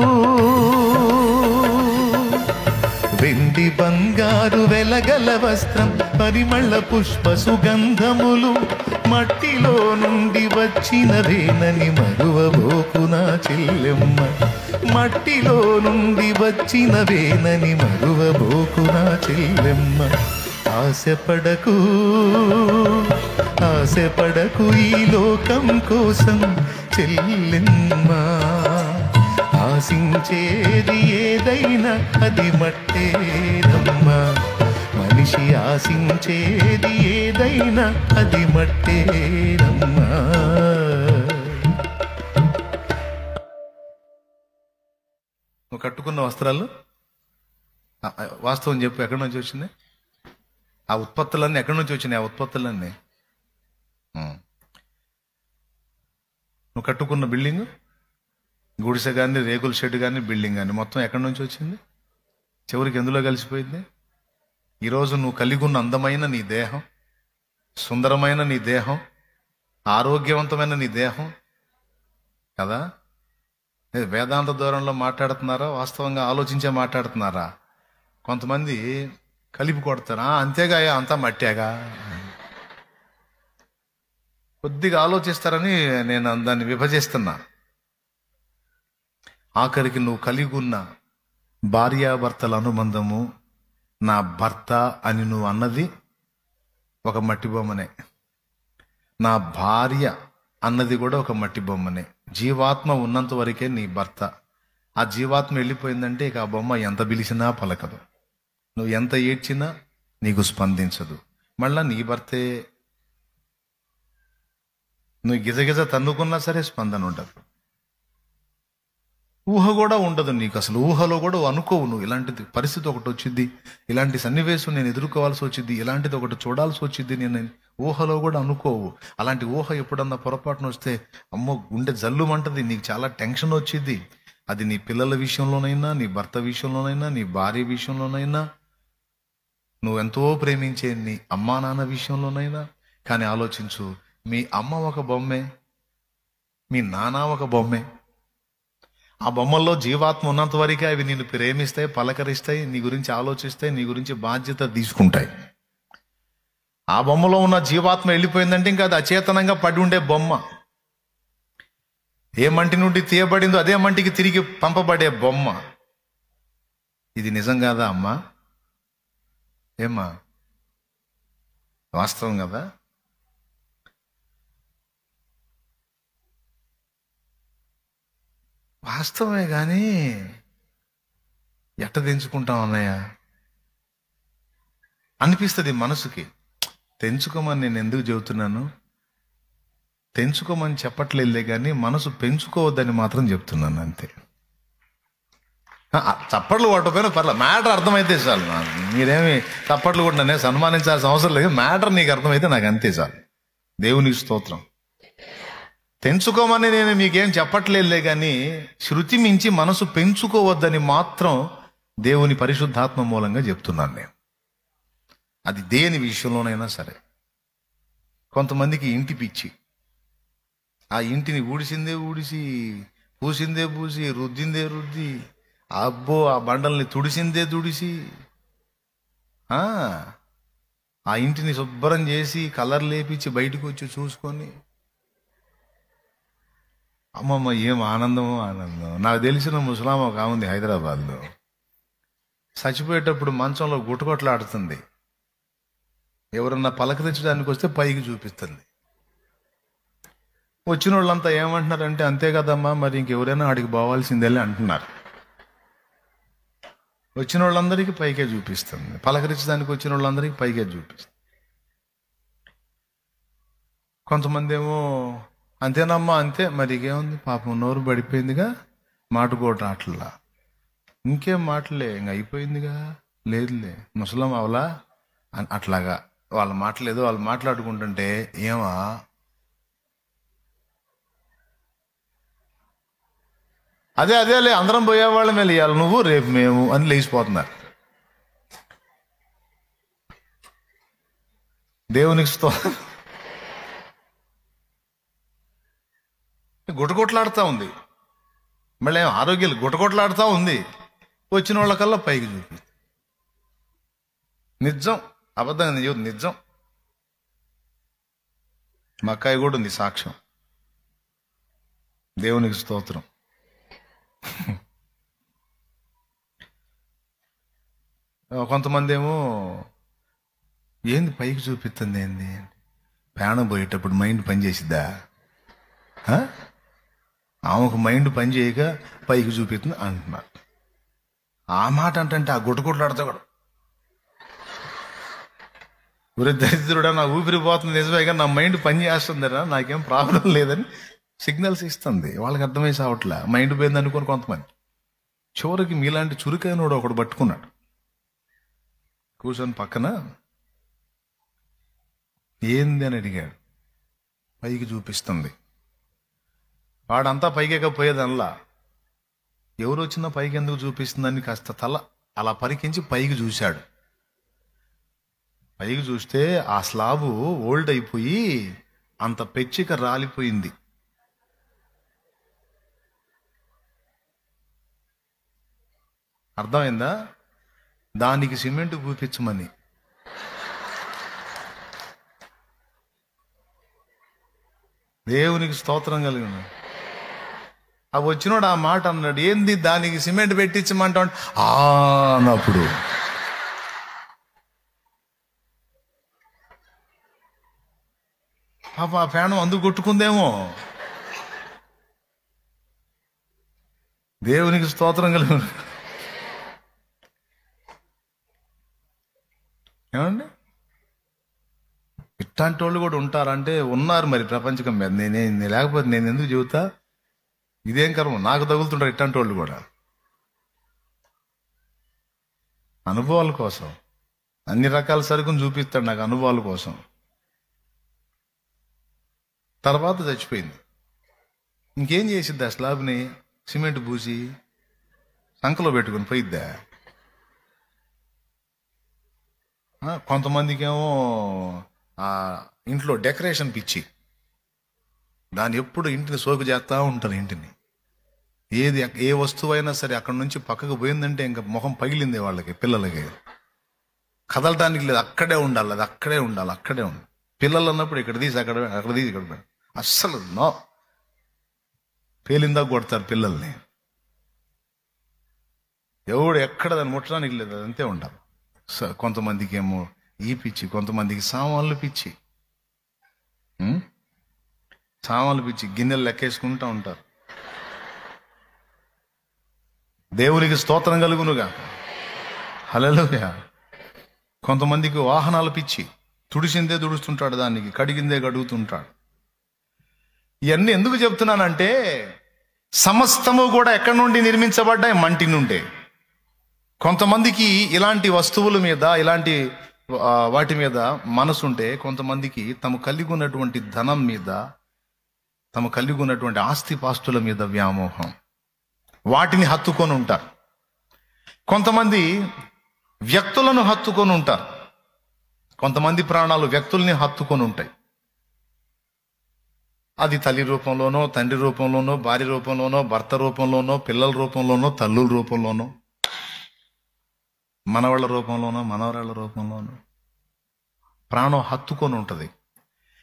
వెండి బంగారు వెలగల వస్త్రం, పరిమళ పుష్ప సుగంధములు, మట్టిలో నుండి వచ్చినవేనని మరువబోకు నా చెల్లెమ్మ. మట్టిలో నుండి వచ్చినవేనని మరువబోకు నా చెల్లెమ్మ. ఆశపడకు ఆశపడకు ఈ లోకం కోసం చెల్లెమ్మ. ఆశించేది ఏదైనా అది మట్టేనమ్మా. మనిషి ఆశించేది ఏదైనా అది మట్టేనమ్మా. నువ్వు కట్టుకున్న వస్త్రాలు వాస్తవం చెప్పు, ఎక్కడి నుంచి వచ్చింది? ఆ ఉత్పత్తులన్నీ ఎక్కడి నుంచి వచ్చినాయి? ఆ ఉత్పత్తులన్నీ నువ్వు కట్టుకున్న బిల్డింగ్, గుడిసె కానీ, రేకుల షెడ్ కానీ, బిల్డింగ్ కానీ మొత్తం ఎక్కడి నుంచి వచ్చింది? చివరికి ఎందులో కలిసిపోయింది? ఈరోజు నువ్వు కలిగి ఉన్న అందమైన నీ దేహం, సుందరమైన నీ దేహం, ఆరోగ్యవంతమైన నీ దేహం కదా. వేదాంత దూరంలో మాట్లాడుతున్నారా, వాస్తవంగా ఆలోచించే మాట్లాడుతున్నారా? కొంతమంది కలిపి కొడతారా, అంతేగా అంతా మట్టాగా, కొద్దిగా ఆలోచిస్తారని నేను దాన్ని విభజిస్తున్నా. ఆఖరికి నువ్వు కలిగి ఉన్న భార్యాభర్తల అనుబంధము, నా భర్త అని నువ్వు అన్నది ఒక మట్టి బొమ్మనే, నా భార్య అన్నది కూడా ఒక మట్టి బొమ్మనే. జీవాత్మ ఉన్నంత వరకే నీ భర్త. ఆ జీవాత్మ వెళ్ళిపోయిందంటే ఇక ఆ బొమ్మ ఎంత పిలిచినా పలకదు, నువ్వు ఎంత ఏడ్చినా నీకు స్పందించదు. మళ్ళా నీ భర్తే. నువ్వు గిజగిజ తన్నుకున్నా సరే స్పందన ఉండదు, ఊహ కూడా ఉండదు నీకు. అసలు ఊహలో కూడా అనుకోవు నువ్వు ఇలాంటిది పరిస్థితి ఒకటి వచ్చింది, ఇలాంటి సన్నివేశం నేను ఎదుర్కోవాల్సి వచ్చింది, ఇలాంటిది ఒకటి చూడాల్సి వచ్చింది, నేను ఊహలో కూడా అనుకోవు. అలాంటి ఊహ ఎప్పుడన్నా పొరపాటున వస్తే అమ్మో గుండె జల్లుమంటది, నీకు చాలా టెన్షన్ వచ్చింది. అది నీ పిల్లల విషయంలోనైనా, నీ భర్త విషయంలోనైనా, నీ భార్య విషయంలోనైనా, నువ్వెంతో ప్రేమించే నీ అమ్మా నాన్న విషయంలోనైనా. కానీ ఆలోచించు, మీ అమ్మ ఒక బొమ్మే, మీ నాన్న ఒక బొమ్మే. ఆ బొమ్మల్లో జీవాత్మ ఉన్నంత వరకే అవి నిన్ను ప్రేమిస్తాయి, పలకరిస్తాయి, నీ గురించి ఆలోచిస్తాయి, నీ గురించి బాధ్యత తీసుకుంటాయి. ఆ బొమ్మలో ఉన్న జీవాత్మ వెళ్ళిపోయిందంటే ఇంకా అది అచేతనంగా పడి ఉండే బొమ్మ. ఏ మంటి నుండి తీయబడిందో అదే మంటికి తిరిగి పంపబడే బొమ్మ. ఇది నిజం కాదా అమ్మా? ఏమ్మా, వాస్తవం కదా? వాస్తవమే, కానీ ఎట్ట తెంచుకుంటాం అన్నయ్య అనిపిస్తుంది మనసుకి. తెంచుకోమని నేను ఎందుకు చెబుతున్నాను? తెంచుకోమని చెప్పట్లేదులే, కానీ మనసు పెంచుకోవద్దని మాత్రం చెప్తున్నాను అంతే. చప్పట్లు కొట్టకపోయినా పర్లేదు, మ్యాటర్ అర్థమైతే చాలు. మీరేమి చప్పట్లు కూడా నన్నే సన్మానించాల్సిన అవసరం లేదు, మ్యాటర్ నీకు అర్థమైతే నాకు అంతే చాలు. దేవునికి స్తోత్రం. తెంచుకోమని నేను మీకేం చెప్పట్లేదులే, కానీ శృతి మించి మనసు పెంచుకోవద్దని మాత్రం దేవుని పరిశుద్ధాత్మ మూలంగా చెప్తున్నాను నేను. అది దేని విషయంలోనైనా సరే. కొంతమందికి ఇంటి పిచ్చి, ఆ ఇంటిని ఊడిసిందే ఊడిసి, పూసిందే పూసి, రుద్దిందే రుద్ది, అబ్బో ఆ బండల్ని తుడిసిందే తుడిసి, ఆ ఇంటిని శుభ్రం చేసి కలర్ లేపించి బయటకు వచ్చి చూసుకొని, అమ్మమ్మ ఏం ఆనందమో ఆనందం. నాకు తెలిసిన ముసలాం ఒక ఉంది హైదరాబాద్లో, చచ్చిపోయేటప్పుడు మంచంలో గుట్టగొట్లాడుతుంది. ఎవరన్నా పలకరించడానికి వస్తే పైకి చూపిస్తుంది. వచ్చిన వాళ్ళంతా ఏమంటున్నారంటే, అంతే కదమ్మా మరి ఇంకెవరైనా ఆడికి పోవాల్సిందేలే అంటున్నారు. వచ్చిన వాళ్ళందరికీ పైకే చూపిస్తుంది, పలకరించడానికి వచ్చిన వాళ్ళందరికీ పైకే చూపిస్తుంది. కొంతమంది ఏమో అంతేనమ్మా అంతే మరి ఇంకేముంది, పాపం నోరు పడిపోయిందిగా, మాటుకోట అట్లా ఇంకేం మాటలే, ఇంక అయిపోయిందిగా, లేదులే ముసలం అవలా అట్లాగా వాళ్ళ మాటలేదు. వాళ్ళు మాట్లాడుకుంటుంటే ఏమా అదేలే అందరం పోయేవాళ్ళం వెళ్ళాలి, నువ్వు రేపు మేము అని లేచిపోతున్నారు. దేవునికి స్తోత్రం. గుటగుట్లాడుతూ ఉంది, మళ్ళీ ఆరోగ్యాలు గుటగుట్లాడుతూ ఉంది. వచ్చిన వాళ్ళకల్లా పైకి చూపిస్తుంది. నిజం, అబద్ధంగా నేను నిజం. మా అక్కయ్య కూడా ఉంది సాక్ష్యం. దేవునికి స్తోత్రం. కొంతమంది ఏమో ఏంది పైకి చూపిస్తుంది, ఏంది ప్రాణం పోయేటప్పుడు మైండ్ పనిచేసిద్దా? ఆమెకు మైండ్ పని చేయక పైకి చూపిస్తుంది అంటున్నారు. ఆ మాట అంటే ఆ గుట్టగుట్లాడుతా కూడా ఒరే దరిద్రుడా, నా ఊపిరి పోతుంది నిజమే కానీ నా మైండ్ పని చేస్తుందరా, నాకేం ప్రాబ్లం లేదని సిగ్నల్స్ ఇస్తుంది. వాళ్ళకి అర్థమై సావట్లే, మైండ్ పోయింది అనుకోని కొంతమంది. చివరికి మీలాంటి చురుకైనోడు ఒకడు పట్టుకున్నాడు, కూర్చొని పక్కన ఏంది అని అడిగాడు. పైకి చూపిస్తుంది. వాడంతా పైకెక్కపోయేదల్లా ఎవరు వచ్చినా పైకి ఎందుకు చూపిస్తుందని కాస్త తల అలా పరికించి పైకి చూశాడు. పైకి చూస్తే ఆ స్లాబు ఓల్డ్ అయిపోయి అంత పెచ్చిక రాలిపోయింది. అర్థమైందా? దానికి సిమెంట్ పూపించమని. దేవునికి స్తోత్రం కలిగిన. అవి వచ్చినోడు ఆ మాట అన్నాడు, ఏంది దానికి సిమెంట్ పెట్టించమంటా అన్నప్పుడు పాప ఆ ఫ్యాను అందుకు కొట్టుకుందేమో. దేవునికి స్తోత్రం కలిగిన. ఏమండి, ఇట్లాంటి వాళ్ళు కూడా ఉంటారంటే ఉన్నారు మరి ప్రపంచకం మీద. నేను లేకపోతే నేను ఎందుకు చెబుతా? ఇదేం కర్మ, నాకు తగులుతుంటారు ఇట్లాంటి వాళ్ళు కూడా. అనుభవాల కోసం అన్ని రకాల సరుకుని చూపిస్తాడు నాకు, అనుభవాల కోసం. తర్వాత చచ్చిపోయింది. ఇంకేం చేసిద్ది? ఆ స్లాబ్ని సిమెంట్ పూసి సంకలో పెట్టుకుని పోయిద్దా? కొంతమందికి ఏమో ఆ ఇంట్లో డెకరేషన్ పిచ్చి, దాన్ని ఎప్పుడు ఇంటిని సోకు చేస్తూ ఉంటారు. ఇంటిని ఏ వస్తువు అయినా సరే అక్కడ నుంచి పక్కకు పోయిందంటే ఇంకా ముఖం పగిలింది వాళ్ళకి, పిల్లలకి. కదలటానికి లేదు, అక్కడే ఉండాలి, అది అక్కడే ఉండాలి, అక్కడే ఉండాలి. పిల్లలు అన్నప్పుడు ఇక్కడ తీసి అక్కడ తీసి ఇక్కడ అస్సలు నో, పేలిందా కొడతారు పిల్లల్ని. ఎవడు ఎక్కడ దాన్ని ముట్టడానికి లేదు, అదంతే ఉండాలి. కొంతమందికి ఏమో ఈ పిచ్చి, కొంతమందికి సామాన్లు పిచ్చి. సామాన్లు పిచ్చి, గిన్నెలు లెక్కేసుకుంటూ ఉంటారు. దేవునికి స్తోత్రం కలుగునుగా. హల్లెలూయా. కొంతమందికి వాహనాలు పిచ్చి, తుడిసిందే తుడుస్తుంటాడు, దానికి కడిగిందే కడుగుతుంటాడు. ఇవన్నీ ఎందుకు చెప్తున్నానంటే సమస్తము కూడా ఎక్కడి నుండి నిర్మించబడ్డాయి? మంటి నుండే. కొంతమందికి ఇలాంటి వస్తువుల మీద, ఇలాంటి వాటి మీద మనసుంటే, కొంతమందికి తమ కలిగి ఉన్నటువంటి ధనం మీద, తమ కలిగి ఉన్నటువంటి ఆస్తిపాస్తుల మీద వ్యామోహం, వాటిని హత్తుకొని ఉంటారు. కొంతమంది వ్యక్తులను హత్తుకొని ఉంటారు. కొంతమంది ప్రాణాలు వ్యక్తుల్ని హత్తుకొని ఉంటాయి. అది తల్లి రూపంలోనో, తండ్రి రూపంలోనో, భార్య రూపంలోనో, భర్త రూపంలోనో, పిల్లల రూపంలోనో, తల్లుల రూపంలోనో, మనవాళ్ళ రూపంలోనో, మనవరాళ్ళ రూపంలోనో ప్రాణం హత్తుకొని ఉంటుంది.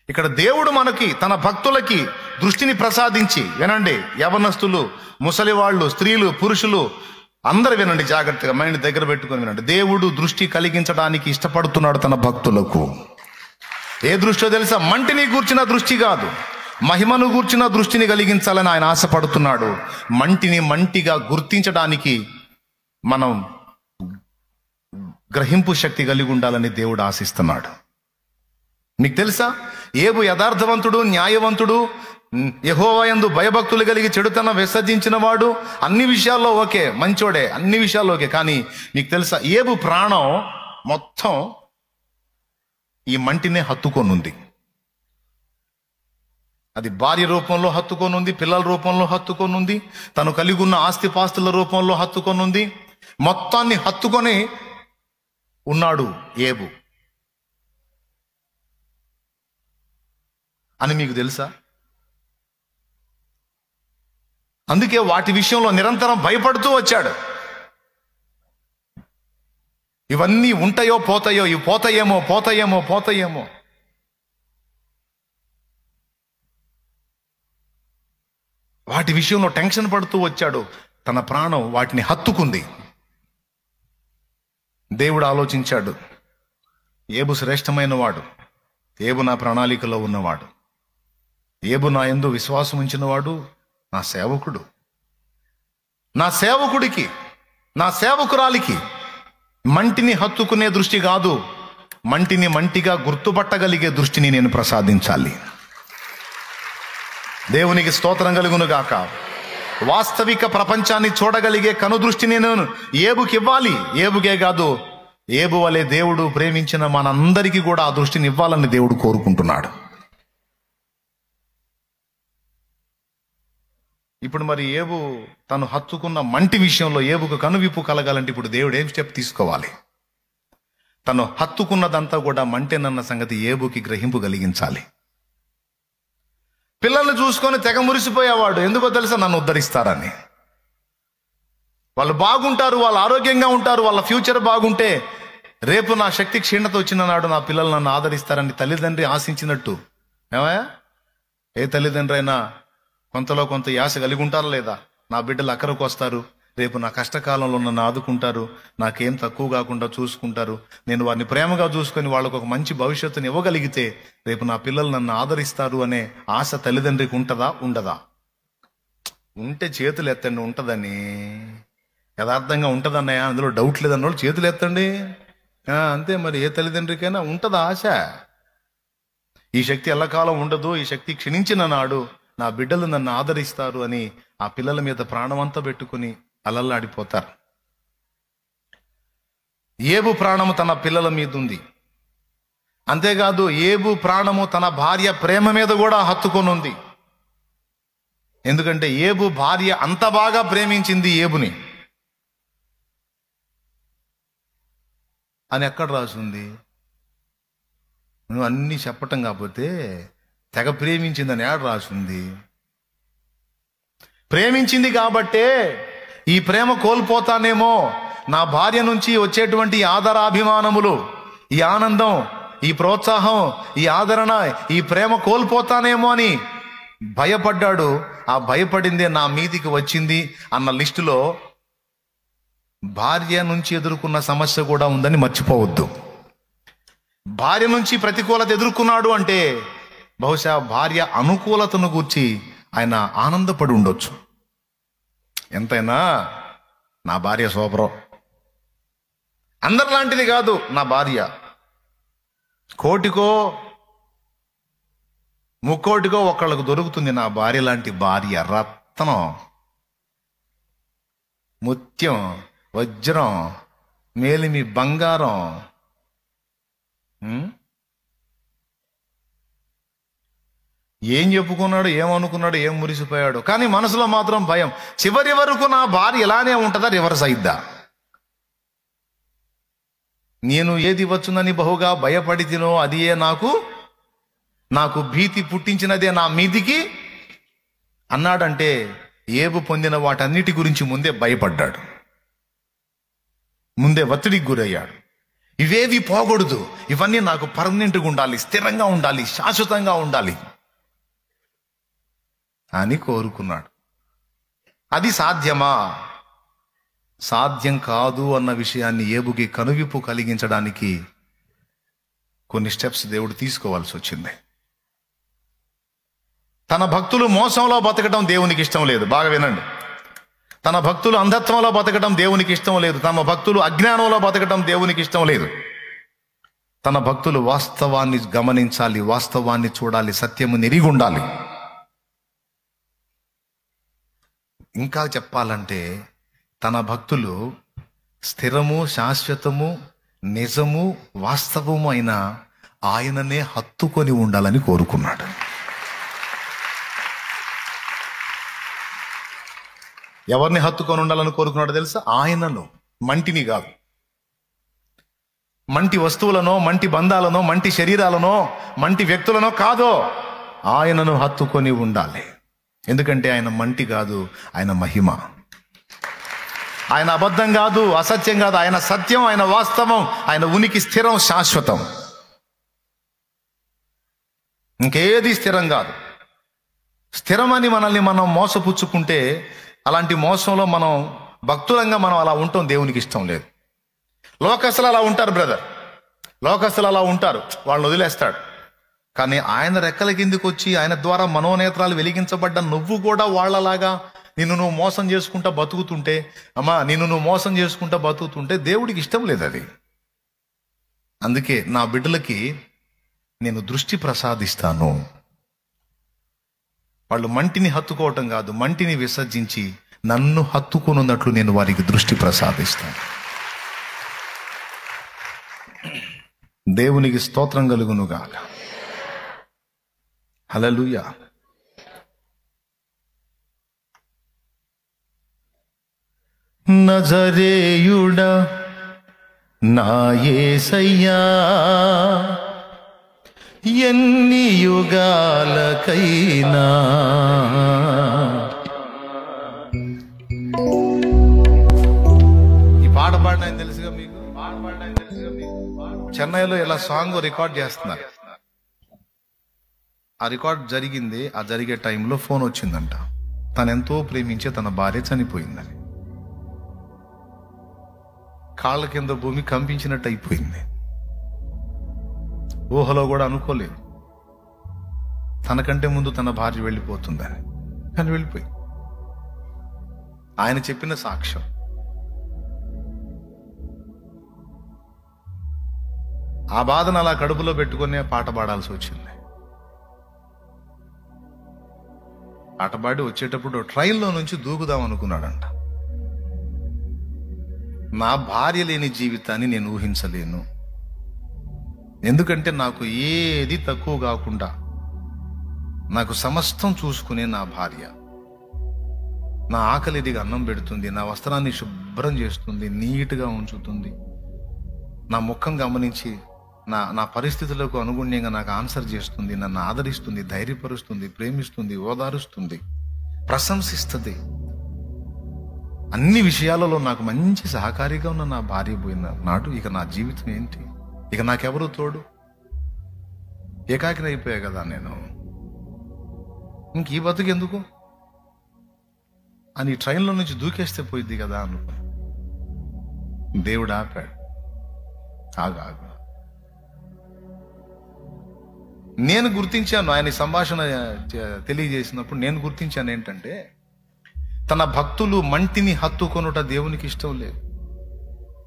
ఇక్కడ దేవుడు మనకి, తన భక్తులకి దృష్టిని ప్రసాదించి, వినండి యవనస్తులు, ముసలివాళ్ళు, స్త్రీలు, పురుషులు అందరు వినండి జాగ్రత్తగా, మైండ్ దగ్గర పెట్టుకొని వినండి. దేవుడు దృష్టి కలిగించడానికి ఇష్టపడుతున్నాడు తన భక్తులకు. ఏ దృష్టిలో తెలుసా? మంటిని గూర్చిన దృష్టి కాదు, మహిమను గూర్చిన దృష్టిని కలిగించాలని ఆయన ఆశపడుతున్నాడు. మంటిని మంటిగా గుర్తించడానికి మనం గ్రహింపు శక్తి కలిగి ఉండాలని దేవుడు ఆశిస్తున్నాడు. మీకు తెలుసా, ఏబు యథార్థవంతుడు, న్యాయవంతుడు, యెహోవా యందు భయభక్తులు కలిగి చెడుతనం విసర్జించిన వాడు, అన్ని విషయాల్లో ఓకే, మంచోడే, అన్ని విషయాల్లో ఓకే. కానీ మీకు తెలుసా, ఏబు ప్రాణం మొత్తం ఈ మంటినే హత్తుకొని ఉంది. అది భార్య రూపంలో హత్తుకొని ఉంది, పిల్లల రూపంలో హత్తుకొని ఉంది, తను కలిగి ఉన్న ఆస్తిపాస్తుల రూపంలో హత్తుకొని ఉంది. మొత్తాన్ని హత్తుకొని ఉన్నాడు ఏబు అని మీకు తెలుసా? అందుకే వాటి విషయంలో నిరంతరం భయపడుతూ వచ్చాడు. ఇవన్నీ ఉంటాయో పోతాయో, ఇవి పోతాయేమో. వాటి విషయంలో టెన్షన్ పడుతూ వచ్చాడు. తన ప్రాణం వాటిని హత్తుకుంది. దేవుడు ఆలోచించాడు, ఏబు శ్రేష్టమైన వాడు, ఏబు నా ప్రణాళికలో ఉన్నవాడు, ఏబు నా యందు విశ్వాసం ఉంచినవాడు, నా సేవకుడు. నా సేవకుడికి, నా సేవకురాలికి మంటిని హత్తుకునే దృష్టి కాదు, మంటిని మంటిగా గుర్తుపట్టగలిగే దృష్టిని నేను ప్రసాదించాలి. దేవునికి స్తోత్రం కలుగును గాక. వాస్తవిక ప్రపంచాన్ని చూడగలిగే కనుదృష్టి నేను ఏబుకి ఇవ్వాలి. ఏబుకే కాదు, ఏబు వలె దేవుడు ప్రేమించిన మనందరికీ కూడా ఆ దృష్టిని ఇవ్వాలని దేవుడు కోరుకుంటున్నాడు. ఇప్పుడు మరి ఏబు తను హత్తుకున్న మంటి విషయంలో ఏబుకు కనువిప్పు కలగాలంటే ఇప్పుడు దేవుడు ఏం స్టెప్ తీసుకోవాలి? తను హత్తుకున్నదంతా కూడా మంటేనన్న సంగతి ఏబుకి గ్రహింపు కలిగించాలి. పిల్లల్ని చూసుకొని తెగ మురిసిపోయేవాడు. ఎందుకో తెలుసా? నన్ను ఉద్ధరిస్తారని. వాళ్ళు బాగుంటారు, వాళ్ళు ఆరోగ్యంగా ఉంటారు, వాళ్ళ ఫ్యూచర్ బాగుంటే రేపు నా శక్తి క్షీణత వచ్చిన నాడు నా పిల్లలు నన్ను ఆదరిస్తారని తల్లిదండ్రి ఆశించినట్టు. ఏమయ్యా, ఏ తల్లిదండ్రి అయినా కొంతలో కొంత యాస కలిగి ఉంటారా లేదా? నా బిడ్డలు అక్కరకు వస్తారు, రేపు నా కష్టకాలంలో నన్ను ఆదుకుంటారు, నాకేం తక్కువ కాకుండా చూసుకుంటారు, నేను వారిని ప్రేమగా చూసుకొని వాళ్ళకు ఒక మంచి భవిష్యత్తుని ఇవ్వగలిగితే రేపు నా పిల్లలు నన్ను ఆదరిస్తారు అనే ఆశ తల్లిదండ్రికి ఉంటుందా? ఉండదా? ఉంటే చేతులు ఎత్తండి. ఉంటుందని, యథార్థంగా ఉంటుందన్నయ్య, అందులో డౌట్ లేదన్న వాళ్ళు చేతులు ఎత్తండి. అంతే మరి, ఏ తల్లిదండ్రికైనా ఉంటుందా ఆశ? ఈ శక్తి ఎల్లకాలం ఉండదు, ఈ శక్తి క్షీణించిన నాడు నా బిడ్డలు నన్ను ఆదరిస్తారు అని ఆ పిల్లల మీద ప్రాణమంతా పెట్టుకుని అలల్లాడిపోతారు. ఏబు ప్రాణము తన పిల్లల మీద ఉంది. అంతేకాదు, ఏబు ప్రాణము తన భార్య ప్రేమ మీద కూడా హత్తుకొని ఉంది. ఎందుకంటే ఏబు భార్య అంత బాగా ప్రేమించింది ఏబుని అని ఎక్కడ రాసింది? నువ్వు అన్నీ చెప్పటం కాకపోతే తెగ ప్రేమించిందని ఏడ రాసింది? ప్రేమించింది కాబట్టే ఈ ప్రేమ కోల్పోతానేమో, నా భార్య నుంచి వచ్చేటువంటి ఆదరాభిమానములు, ఈ ఆనందం, ఈ ప్రోత్సాహం, ఈ ఆదరణ, ఈ ప్రేమ కోల్పోతానేమో అని భయపడ్డాడు. ఆ భయపడిందే నా మీదికి వచ్చింది అన్న లిస్టులో భార్య నుంచి ఎదుర్కొన్న సమస్య కూడా ఉందని మర్చిపోవద్దు. భార్య నుంచి ప్రతికూలత ఎదుర్కొన్నాడు అంటే బహుశా భార్య అనుకూలతను గూర్చి ఆయన ఆనందపడి ఉండొచ్చు. ఎంతైనా నా భార్య సూపరం, అందరిలాంటిది కాదు నా భార్య, కోటికో ముక్కోటికో ఒకళ్ళకు దొరుకుతుంది నా భార్య లాంటి భార్య. రత్నం, ముత్యం, వజ్రం, మేలిమి బంగారం. ఏం చెప్పుకున్నాడు, ఏమనుకున్నాడు, ఏం మురిసిపోయాడు, కానీ మనసులో మాత్రం భయం. చివరి వరకు నా భార్య ఇలానే ఉంటుందా, రివర్స్ అయిద్దా? నేను ఏది వచ్చునని బహుగా భయపడి తినో అదియే నాకు భీతి పుట్టించినదే నా మీదికి అన్నాడంటే ఏబు పొందిన వాటన్నిటి గురించి ముందే భయపడ్డాడు, ముందే ఒత్తిడికి గురయ్యాడు. ఇవేవి పోకూడదు, ఇవన్నీ నాకు పర్మనెంట్గా ఉండాలి, స్థిరంగా ఉండాలి, శాశ్వతంగా ఉండాలి అని కోరుకున్నాడు. అది సాధ్యమా? సాధ్యం కాదు అన్న విషయాన్ని ఏబుకి కనువిప్పు కలిగించడానికి కొన్ని స్టెప్స్ దేవుడు తీసుకోవాల్సి వచ్చింది. తన భక్తులు మోసంలో బతకడం దేవునికి ఇష్టం లేదు. బాగా వినండి. తన భక్తులు అంధత్వంలో బతకడం దేవునికి ఇష్టం లేదు. తమ భక్తులు అజ్ఞానంలో బతకడం దేవునికి ఇష్టం లేదు. తన భక్తులు వాస్తవాన్ని గమనించాలి, వాస్తవాన్ని చూడాలి, సత్యము నెరిగి ఉండాలి. ఇంకా చెప్పాలంటే తన భక్తులు స్థిరము, శాశ్వతము, నిజము, వాస్తవము అయిన ఆయననే హత్తుకొని ఉండాలని కోరుకున్నాడు. ఎవరిని హత్తుకొని ఉండాలని కోరుకున్నాడో తెలుసా? ఆయనను, మంటిని కాదు. మంటి వస్తువులనో, మంటి బంధాలనో, మంటి శరీరాలనో, మంటి వ్యక్తులనో కాదో, ఆయనను హత్తుకొని ఉండాలి. ఎందుకంటే ఆయన మంటి కాదు, ఆయన మహిమ. ఆయన అబద్ధం కాదు, అసత్యం కాదు. ఆయన సత్యం, ఆయన వాస్తవం, ఆయన ఉనికి స్థిరం, శాశ్వతం. ఇంకేది స్థిరం కాదు. స్థిరమని మనల్ని మనం మోసపుచ్చుకుంటే, అలాంటి మోసంలో మనం భక్తులంగా మనం అలా ఉంటాం. దేవునికి ఇష్టం లేదు. లోకస్తులు అలా ఉంటారు బ్రదర్, లోకస్తులు అలా ఉంటారు, వాళ్ళని వదిలేస్తాడు. కానీ ఆయన రెక్కల కిందికి వచ్చి ఆయన ద్వారా మనోనేత్రాలు వెలిగించబడ్డ నువ్వు కూడా వాళ్ళలాగా నిన్ను నువ్వు మోసం చేసుకుంటా బతుకుతుంటే, నిన్ను నువ్వు మోసం చేసుకుంటా బతుకుతుంటే దేవుడికి ఇష్టం లేదు అది. అందుకే నా బిడ్డలకి నేను దృష్టి ప్రసాదిస్తాను. వాళ్ళు మంటిని హత్తుకోవటం కాదు, మంటిని విసర్జించి నన్ను హత్తుకొనున్నట్లు నేను వారికి దృష్టి ప్రసాదిస్తాను. దేవునికి స్తోత్రం కలుగునుగాక. హల్లెలూయా. నజరేయుడా నా యేసయ్యా, ఎన్ని యుగాలకైనా ఈ పాట పాడిన ఆయన తెలుసుగా మీకు. చెన్నైలో ఇలా సాంగ్ రికార్డ్ చేస్తున్నారు. ఆ రికార్డ్ జరిగింది. ఆ జరిగే టైంలో ఫోన్ వచ్చిందంట. తను ఎంతో ప్రేమించే తన భార్య చనిపోయిందని. కాళ్ళ కింద భూమి కంపించినట్టు అయిపోయింది. ఊహలో కూడా అనుకోలేదు తనకంటే ముందు తన భార్య వెళ్ళిపోతుందని. కానీ వెళ్ళిపోయి ఆయన చెప్పిన సాక్ష్యం. ఆ బాధను అలా కడుపులో పెట్టుకునే పాట పాడాల్సి వచ్చింది. పాట పాడి వచ్చేటప్పుడు ట్రైన్లో నుంచి దూకుదాం అనుకున్నాడంట. నా భార్య లేని జీవితాన్ని నేను ఊహించలేను. ఎందుకంటే నాకు ఏది తక్కువ కాకుండా నాకు సమస్తం చూసుకునే నా భార్య నా ఆకలిదిగా అన్నం పెడుతుంది, నా వస్త్రాన్ని శుభ్రం చేస్తుంది, నీట్గా ఉంచుతుంది, నా ముఖం గమనించి నా పరిస్థితులకు అనుగుణ్యంగా నాకు ఆన్సర్ చేస్తుంది, నన్ను ఆదరిస్తుంది, ధైర్యపరుస్తుంది, ప్రేమిస్తుంది, ఓదారుస్తుంది, ప్రశంసిస్తుంది. అన్ని విషయాలలో నాకు మంచి సహకారిగా ఉన్న నా భార్య పోయిన నాడు ఇక నా జీవితం ఏంటి? ఇక నాకెవరు తోడు? ఏకాకిని అయిపోయా కదా నేను. ఇంక ఈ బతుకు ఎందుకు అని ట్రైన్లో నుంచి దూకేస్తే పోయిద్ది కదా అనుకో. దేవుడు ఆపాడు. ఆగా నేను గుర్తించాను. ఆయన సంభాషణ తెలియజేసినప్పుడు నేను గుర్తించాను ఏంటంటే, తన భక్తులు మంటిని హత్తుకొనుట దేవునికి ఇష్టం లేదు.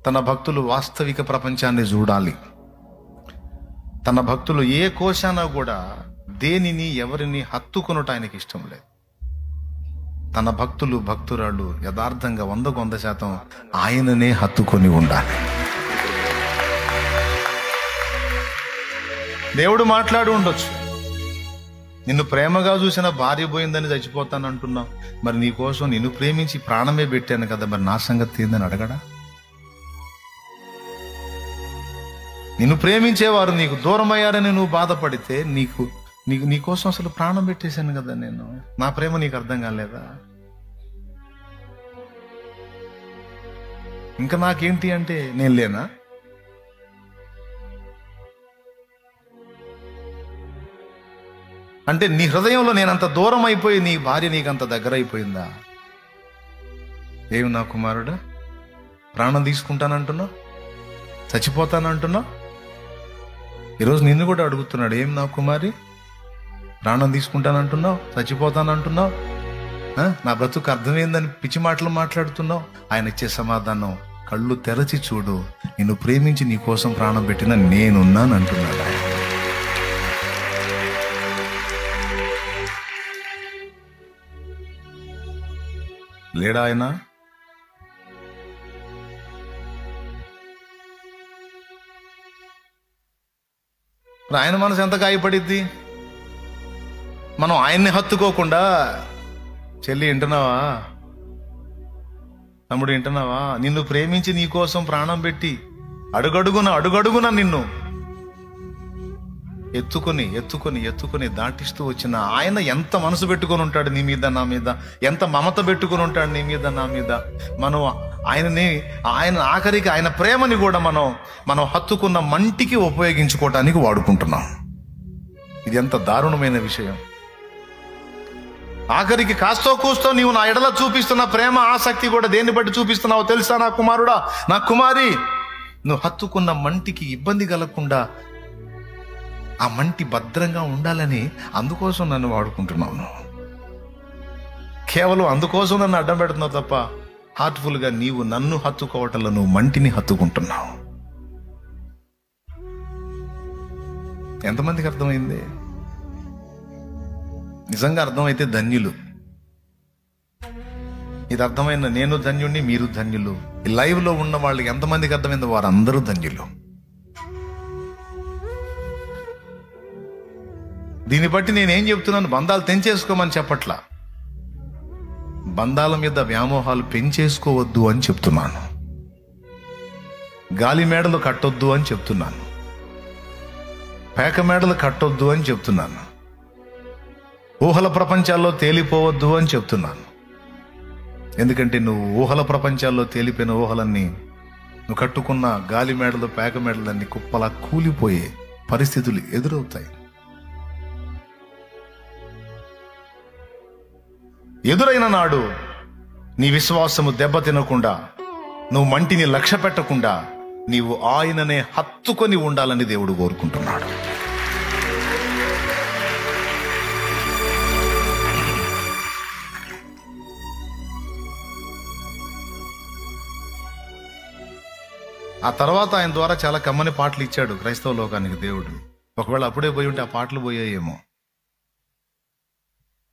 తన భక్తులు వాస్తవిక ప్రపంచాన్ని చూడాలి. తన భక్తులు ఏ కోశాన కూడా దేనిని ఎవరిని హత్తుకొనుట ఆయనకి ఇష్టం లేదు. తన భక్తులు భక్తురాళ్ళు యథార్థంగా 100% ఆయననే హత్తుకొని ఉండాలి. దేవుడు మాట్లాడి ఉండొచ్చు. నిన్ను ప్రేమగా చూసిన భార్య పోయిందని చచ్చిపోతాను అంటున్నావు. మరి నీ కోసం నిన్ను ప్రేమించి ప్రాణమే పెట్టాను కదా, మరి నా సంగతి ఏందని అడగడా? నిన్ను ప్రేమించేవారు నీకు దూరం అయ్యారని నువ్వు బాధపడితే నీకోసం అసలు ప్రాణం పెట్టేశాను కదా నేను. నా ప్రేమ నీకు అర్థం కాలేదా? ఇంకా నాకేంటి అంటే నేను లేనా? అంటే నీ హృదయంలో నేనంత దూరం అయిపోయి నీ భార్య నీకంత దగ్గర అయిపోయిందా? ఏమి నా కుమారుడా, ప్రాణం తీసుకుంటానంటున్నావు, చచ్చిపోతానంటున్నావు. ఈరోజు నిన్ను కూడా అడుగుతున్నాడు, ఏం నా కుమారి, ప్రాణం తీసుకుంటానంటున్నావు, చచ్చిపోతానంటున్నావు, నా బ్రతుకు అర్థమైందని పిచ్చి మాటలు మాట్లాడుతున్నావు. ఆయన ఇచ్చే సమాధానం, కళ్ళు తెరచి చూడు, నిన్ను ప్రేమించి నీ కోసం ప్రాణం పెట్టిన నేనున్నాను అంటున్నాడు ఆయన. లేడా ఆయన? ఆయన మనసు ఎంత గాయపడిద్ది? మనం ఆయన్ని హత్తుకోకుండా, చెల్లి వింటున్నావా, తమ్ముడు వింటున్నావా, నిన్ను ప్రేమించి నీ కోసం ప్రాణం పెట్టి అడుగడుగున నిన్ను ఎత్తుకొని దాటిస్తూ వచ్చిన ఆయన ఎంత మనసు పెట్టుకొని ఉంటాడు నీ మీద, నా మీద, ఎంత మమత పెట్టుకొని ఉంటాడు నీ మీద, నా మీద. మనం ఆయన ఆఖరికి ఆయన ప్రేమని కూడా మనం హత్తుకున్న మంటికి ఉపయోగించుకోవటానికి వాడుకుంటున్నాం. ఇది ఎంత దారుణమైన విషయం. ఆఖరికి కాస్తో కూస్తో నీవు నా ఎడల చూపిస్తున్న ప్రేమ ఆసక్తి కూడా దేన్ని బట్టి చూపిస్తున్నావో తెలుసా నా కుమారుడా, నా కుమారి? నువ్వు హత్తుకున్న మంటికి ఇబ్బంది కలగకుండా ఆ మంటి భద్రంగా ఉండాలని అందుకోసం నన్ను వాడుకుంటున్నావు. కేవలం అందుకోసం నన్ను అడ్డం పెడుతున్నావు తప్ప హార్ట్ఫుల్గా నీవు నన్ను హత్తుకోవటంలో నువ్వు మంటిని హత్తుకుంటున్నావు. ఎంతమందికి అర్థమైంది? నిజంగా అర్థమైతే ధన్యులు. ఇది అర్థమైన నేను ధన్యుణ్ణి, మీరు ధన్యులు. ఈ లైవ్ లో ఉన్న వాళ్ళకి ఎంతమందికి అర్థమైందో వారందరూ ధన్యులు. దీన్ని బట్టి నేనేం చెప్తున్నాను? బంధాలు తెంచేసుకోమని చెప్పట్లా, బంధాల మీద వ్యామోహాలు పెంచేసుకోవద్దు అని చెప్తున్నాను. గాలి మేడలు కట్టొద్దు అని చెప్తున్నాను. పేక మేడలు కట్టొద్దు అని చెప్తున్నాను. ఊహల ప్రపంచాల్లో తేలిపోవద్దు అని చెప్తున్నాను. ఎందుకంటే నువ్వు ఊహల ప్రపంచాల్లో తేలిపోయిన ఊహలన్నీ, నువ్వు కట్టుకున్న గాలి మేడలు పేక మేడలన్నీ కుప్పలా కూలిపోయే పరిస్థితులు ఎదురవుతాయి. ఎదురైన నాడు నీ విశ్వాసము దెబ్బతినకుండా, నువ్వు మంటిని లక్ష్య పెట్టకుండా నీవు ఆయననే హత్తుకొని ఉండాలని దేవుడు కోరుకుంటున్నాడు. ఆ తర్వాత ఆయన ద్వారా చాలా కమ్మని పాటలు ఇచ్చాడు క్రైస్తవ లోకానికి దేవుడు. ఒకవేళ అప్పుడే పోయి ఉంటే ఆ పాటలు పోయాయేమో.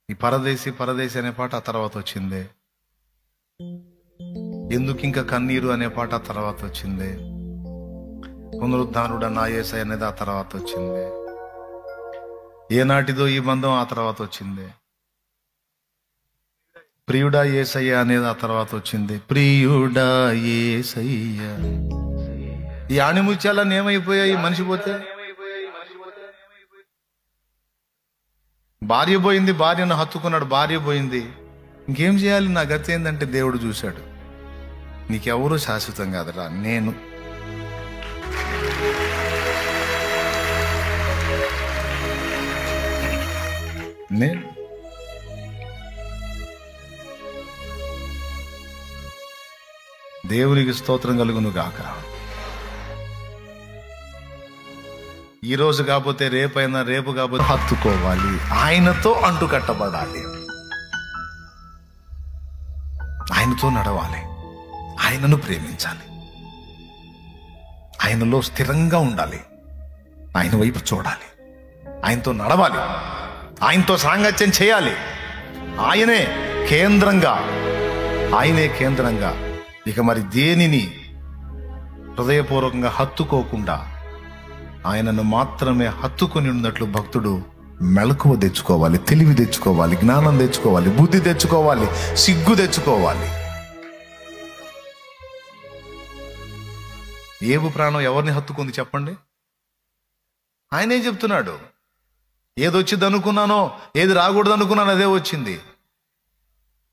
ఈ పరదేశి పరదేశి అనే పాట ఆ తర్వాత వచ్చింది. ఎందుకింక కన్నీరు అనే పాట ఆ తర్వాత వచ్చింది. పునరుద్ధానుడ నా యేసయ్య అనేది ఆ తర్వాత వచ్చింది. ఏనాటిదో ఈ బంధం ఆ తర్వాత వచ్చింది. ప్రియుడా యేసయ్య అనేది ఆ తర్వాత వచ్చింది. ప్రియుడా యేసయ్య. ఈ ఆణిముత్యాలన్నీ ఏమైపోయాయి మనిషి పోతే? భార్య పోయింది, భార్యను హత్తుకున్నాడు, భార్య పోయింది, ఇంకేం చేయాలి? నా గతి ఏంటంటే దేవుడు చూశాడు, నీకెవరూ శాశ్వతం కాదురా, నేను. దేవునికి స్తోత్రం కలుగును గాక. ఈ రోజు కాకపోతే రేపైనా, రేపు కాకపోతే హత్తుకోవాలి, ఆయనతో అంటు కట్టబడాలి, ఆయనతో నడవాలి, ఆయనను ప్రేమించాలి, ఆయనలో స్థిరంగా ఉండాలి, ఆయన వైపు చూడాలి, ఆయనతో నడవాలి, ఆయనతో సాంగత్యం చేయాలి. ఆయనే కేంద్రంగా ఇక మరి దేనిని హృదయపూర్వకంగా హత్తుకోకుండా ఆయనను మాత్రమే హత్తుకొని ఉన్నట్లు భక్తుడు మెలకువ తెచ్చుకోవాలి, తెలివి తెచ్చుకోవాలి, జ్ఞానం తెచ్చుకోవాలి, బుద్ధి తెచ్చుకోవాలి, సిగ్గు తెచ్చుకోవాలి. ఏబు ప్రాణం ఎవరిని హత్తుకుంది చెప్పండి? ఆయనే చెప్తున్నాడు, ఏదొచ్చింది అనుకున్నానో, ఏది రాకూడదు అనుకున్నానో అదే వచ్చింది.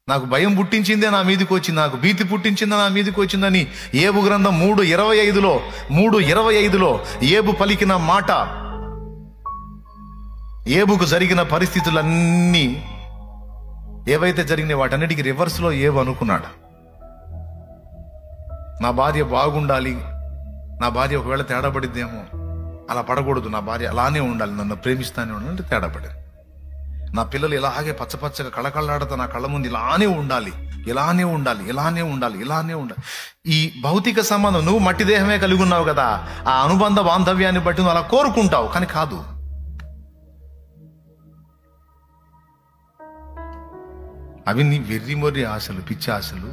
నాకు భయం పుట్టించిందే నా మీదకి వచ్చింది, నాకు భీతి పుట్టించిందే నా మీదకి వచ్చిందని ఏబు గ్రంథం 3:25లో ఏబు పలికిన మాట, ఏబుకు జరిగిన పరిస్థితులన్నీ ఏవైతే జరిగినాయి వాటన్నిటికీ రివర్స్లో ఏబు అనుకున్నాడు. నా భార్య బాగుండాలి, నా భార్య ఒకవేళ తేడా పడిద్దేమో, అలా పడకూడదు, నా భార్య అలానే ఉండాలి, నన్ను ప్రేమిస్తానే ఉండాలంటే తేడా పడింది. నా పిల్లలు ఇలాగే పచ్చపచ్చగా కళకళలాడుతా నా కళ్ళ ముందు ఇలానే ఉండాలి, ఈ భౌతిక సంబంధం, నువ్వు మట్టి దేహమే కలిగి ఉన్నావు కదా, ఆ అనుబంధ బాంధవ్యాన్ని బట్టి నువ్వు అలా కోరుకుంటావు, కానీ కాదు. అవి నీ వెర్రిమొర్రి ఆశలు, పిచ్చి ఆశలు,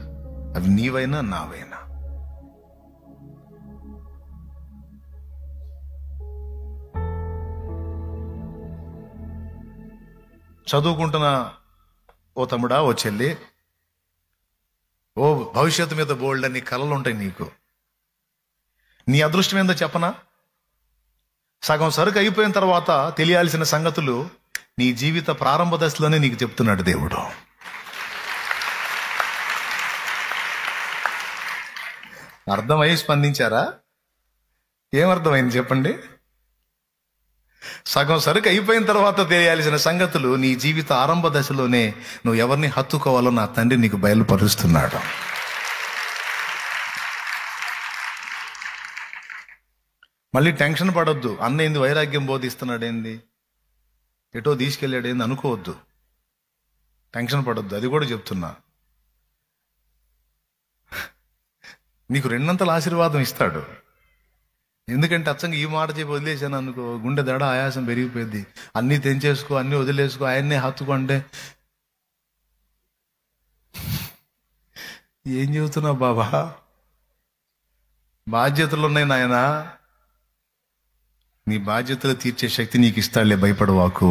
అవి నీవైనా నావైనా. చదువుకుంటున్న ఓ తమ్ముడా, ఓ చెల్లి, ఓ భవిష్యత్తు మీద బోల్డ్ అని కలలు ఉంటాయి నీకు. నీ అదృష్టం ఏందో చెప్పనా? సగం సరుకు అయిపోయిన తర్వాత తెలియాల్సిన సంగతులు నీ జీవిత ప్రారంభ దశలోనే నీకు చెప్తున్నాడు దేవుడు. అర్థమై స్పందించారా? ఏమర్థమైంది చెప్పండి? సగం సరుకు అయిపోయిన తర్వాత తెలియాల్సిన సంగతులు నీ జీవిత ఆరంభ దశలోనే నువ్వు ఎవరిని హత్తుకోవాలో నా తండ్రి నీకు బయలుపరుస్తున్నాడు. మళ్ళీ టెన్షన్ పడొద్దు. అన్న ఏంది వైరాగ్యం బోధిస్తున్నాడేంది, ఎటో తీసుకెళ్ళాడేంది అనుకోవద్దు. టెన్షన్ పడొద్దు. అది కూడా చెప్తున్నా, నీకు రెండంతల ఆశీర్వాదం ఇస్తాడు. ఎందుకంటే అచ్చంగా ఈ మాట చెప్పి వదిలేసాను అనుకో, గుండె దడ ఆయాసం పెరిగిపోయింది. అన్నీ తెంచేసుకో, అన్నీ వదిలేసుకో, ఆయన్నే హత్తుకో అంటే ఏం చెబుతున్నావు బాబా? బాధ్యతలు ఉన్నాయి నాయనా, నీ బాధ్యతలు తీర్చే శక్తి నీకు ఇస్తాడులే, భయపడవాకు.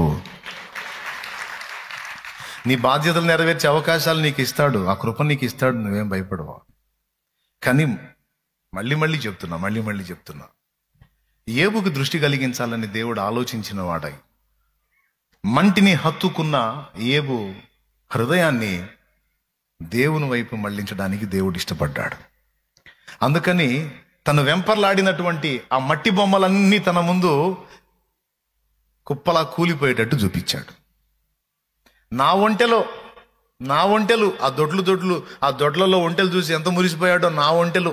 నీ బాధ్యతలు నెరవేర్చే అవకాశాలు నీకు ఇస్తాడు, ఆ కృప నీకు ఇస్తాడు, నువ్వేం భయపడవా. కానీ మళ్ళీ మళ్ళీ చెప్తున్నా, ఏబుకు దృష్టి కలిగించాలని దేవుడు ఆలోచించిన వాడై మంటిని హత్తుకున్న ఏబు హృదయాన్ని దేవుని వైపు మళ్లించడానికి దేవుడు ఇష్టపడ్డాడు. అందుకని తను వెంపర్లాడినటువంటి ఆ మట్టి బొమ్మలన్నీ తన ముందు కుప్పలా కూలిపోయేటట్టు చూపించాడు. నా ఒంటెలు ఆ దొడ్లు ఆ దొడ్లలో ఒంటెలు చూసి ఎంత మురిసిపోయాడో, నా ఒంటెలు,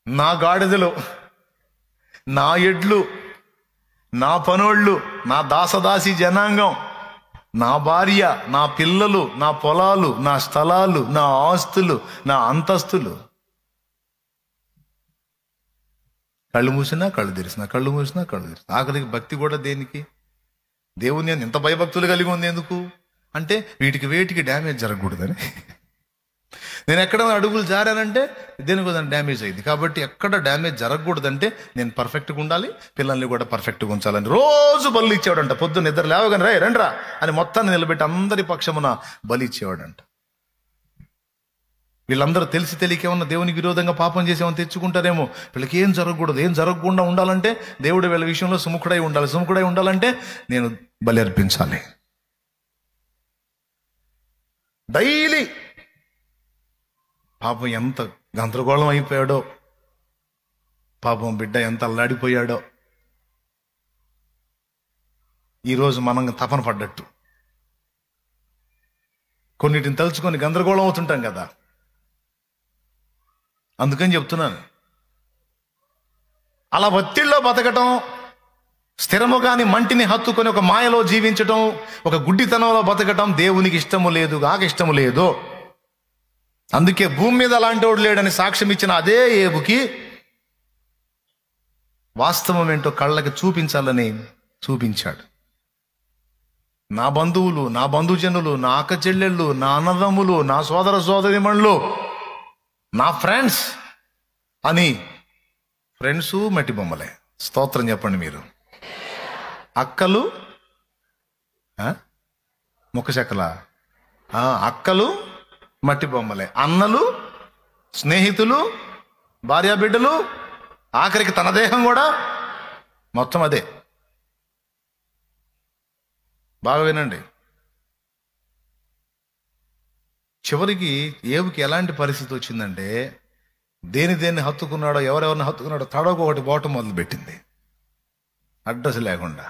నా గాడిదలు, నా ఎడ్లు, నా పనోళ్ళు, నా దాసదాసి జనాంగం, నా భార్య, నా పిల్లలు, నా పొలాలు, నా స్థలాలు, నా ఆస్తులు, నా అంతస్తులు. కళ్ళు మూసినా కళ్ళు తెరిసినా, కళ్ళు మూసినా కళ్ళు తెరిసినా. ఆఖరికి భక్తి కూడా దేనికి? దేవుని ఎంత భయభక్తులు కలిగి ఉంది ఎందుకు అంటే వేటికి డ్యామేజ్ జరగకూడదని. నేను ఎక్కడ అడుగులు జారానంటే దేనికి డ్యామేజ్ అయింది. కాబట్టి ఎక్కడ డ్యామేజ్ జరగకూడదంటే నేను పర్ఫెక్ట్గా ఉండాలి, పిల్లల్ని కూడా పర్ఫెక్ట్గా ఉంచాలని రోజు బలి ఇచ్చేవాడంట. పొద్దున్న నిద్ర లేవగానే రండ్రా అని మొత్తాన్ని నిలబెట్టి అందరి పక్షమున బలి ఇచ్చేవాడంట. వీళ్ళందరూ తెలిసి తెలియక ఏమన్నా దేవునికి విరోధంగా పాపం చేసేమని తెచ్చుకుంటారేమో. వీళ్ళకి ఏం జరగకుండా ఉండాలంటే దేవుడు వీళ్ళ విషయంలో సుముఖుడై ఉండాలంటే నేను బలి అర్పించాలి. డైలీ పాపం ఎంత గందరగోళం అయిపోయాడో, పాపం బిడ్డ ఎంత అల్లాడిపోయాడో. ఈరోజు మనం తపన పడ్డట్టు కొన్నిటిని తలుచుకొని గందరగోళం అవుతుంటాం కదా. అందుకని చెప్తున్నాను, అలా ఒత్తిడిలో బతకటం, స్థిరము కాని మంటిని హత్తుకొని ఒక మాయలో జీవించటం, ఒక గుడ్డితనంలో బతకటం దేవునికి ఇష్టము లేదు. అందుకే భూమి మీద అలాంటి వాడు లేడని సాక్ష్యం ఇచ్చిన అదే ఏబుకి వాస్తవం ఏంటో కళ్ళకి చూపించాలని చూపించాడు. నా బంధువులు, నా బంధుజనులు, నా అక్క చెల్లెళ్ళు, నా అన్నదమ్ములు, నా సోదర సోదరిమణులు, నా ఫ్రెండ్స్ అని. ఫ్రెండ్సు మట్టి బొమ్మలే. స్తోత్రం చెప్పండి మీరు. అక్కలు ముఖ చెక్కల, అక్కలు మట్టి బొమ్మలే, అన్నలు, స్నేహితులు, భార్యా బిడ్డలు, ఆఖరికి తన దేహం కూడా మొత్తం అదే. బాగా వినండి. చివరికి ఏబుకి ఎలాంటి పరిస్థితి వచ్చిందంటే దేన్ని హత్తుకున్నాడో, ఎవరెవరిని హత్తుకున్నాడో తడవకు ఒకటి పోవటం మొదలుపెట్టింది, అడ్రస్ లేకుండా.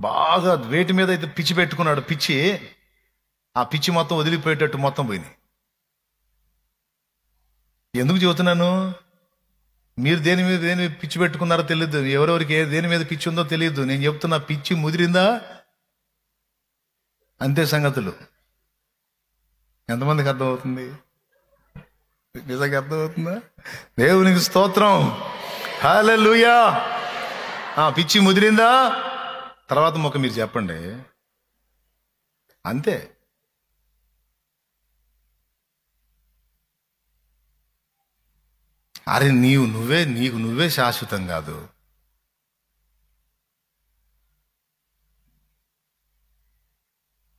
బాగా వేటి మీద అయితే పిచ్చి పెట్టుకున్నాడు, ఆ పిచ్చి మొత్తం వదిలిపోయేటట్టు మొత్తం పోయింది. ఎందుకు చెబుతున్నాను? మీరు దేని మీద పిచ్చి పెట్టుకున్నారో తెలియదు, ఎవరెవరికి దేని మీద పిచ్చి ఉందో తెలియదు. నేను చెప్తున్నా, పిచ్చి ముదిరిందా అంతే సంగతులు. ఎంతమందికి అర్థమవుతుంది? నిజంగా అర్థమవుతుందా? దేవునికి స్తోత్రం, హల్లెలూయా. పిచ్చి ముదిరిందా? తర్వాత మొక్క మీరు చెప్పండి. అంతే. అరే నీకు నువ్వే శాశ్వతం కాదు.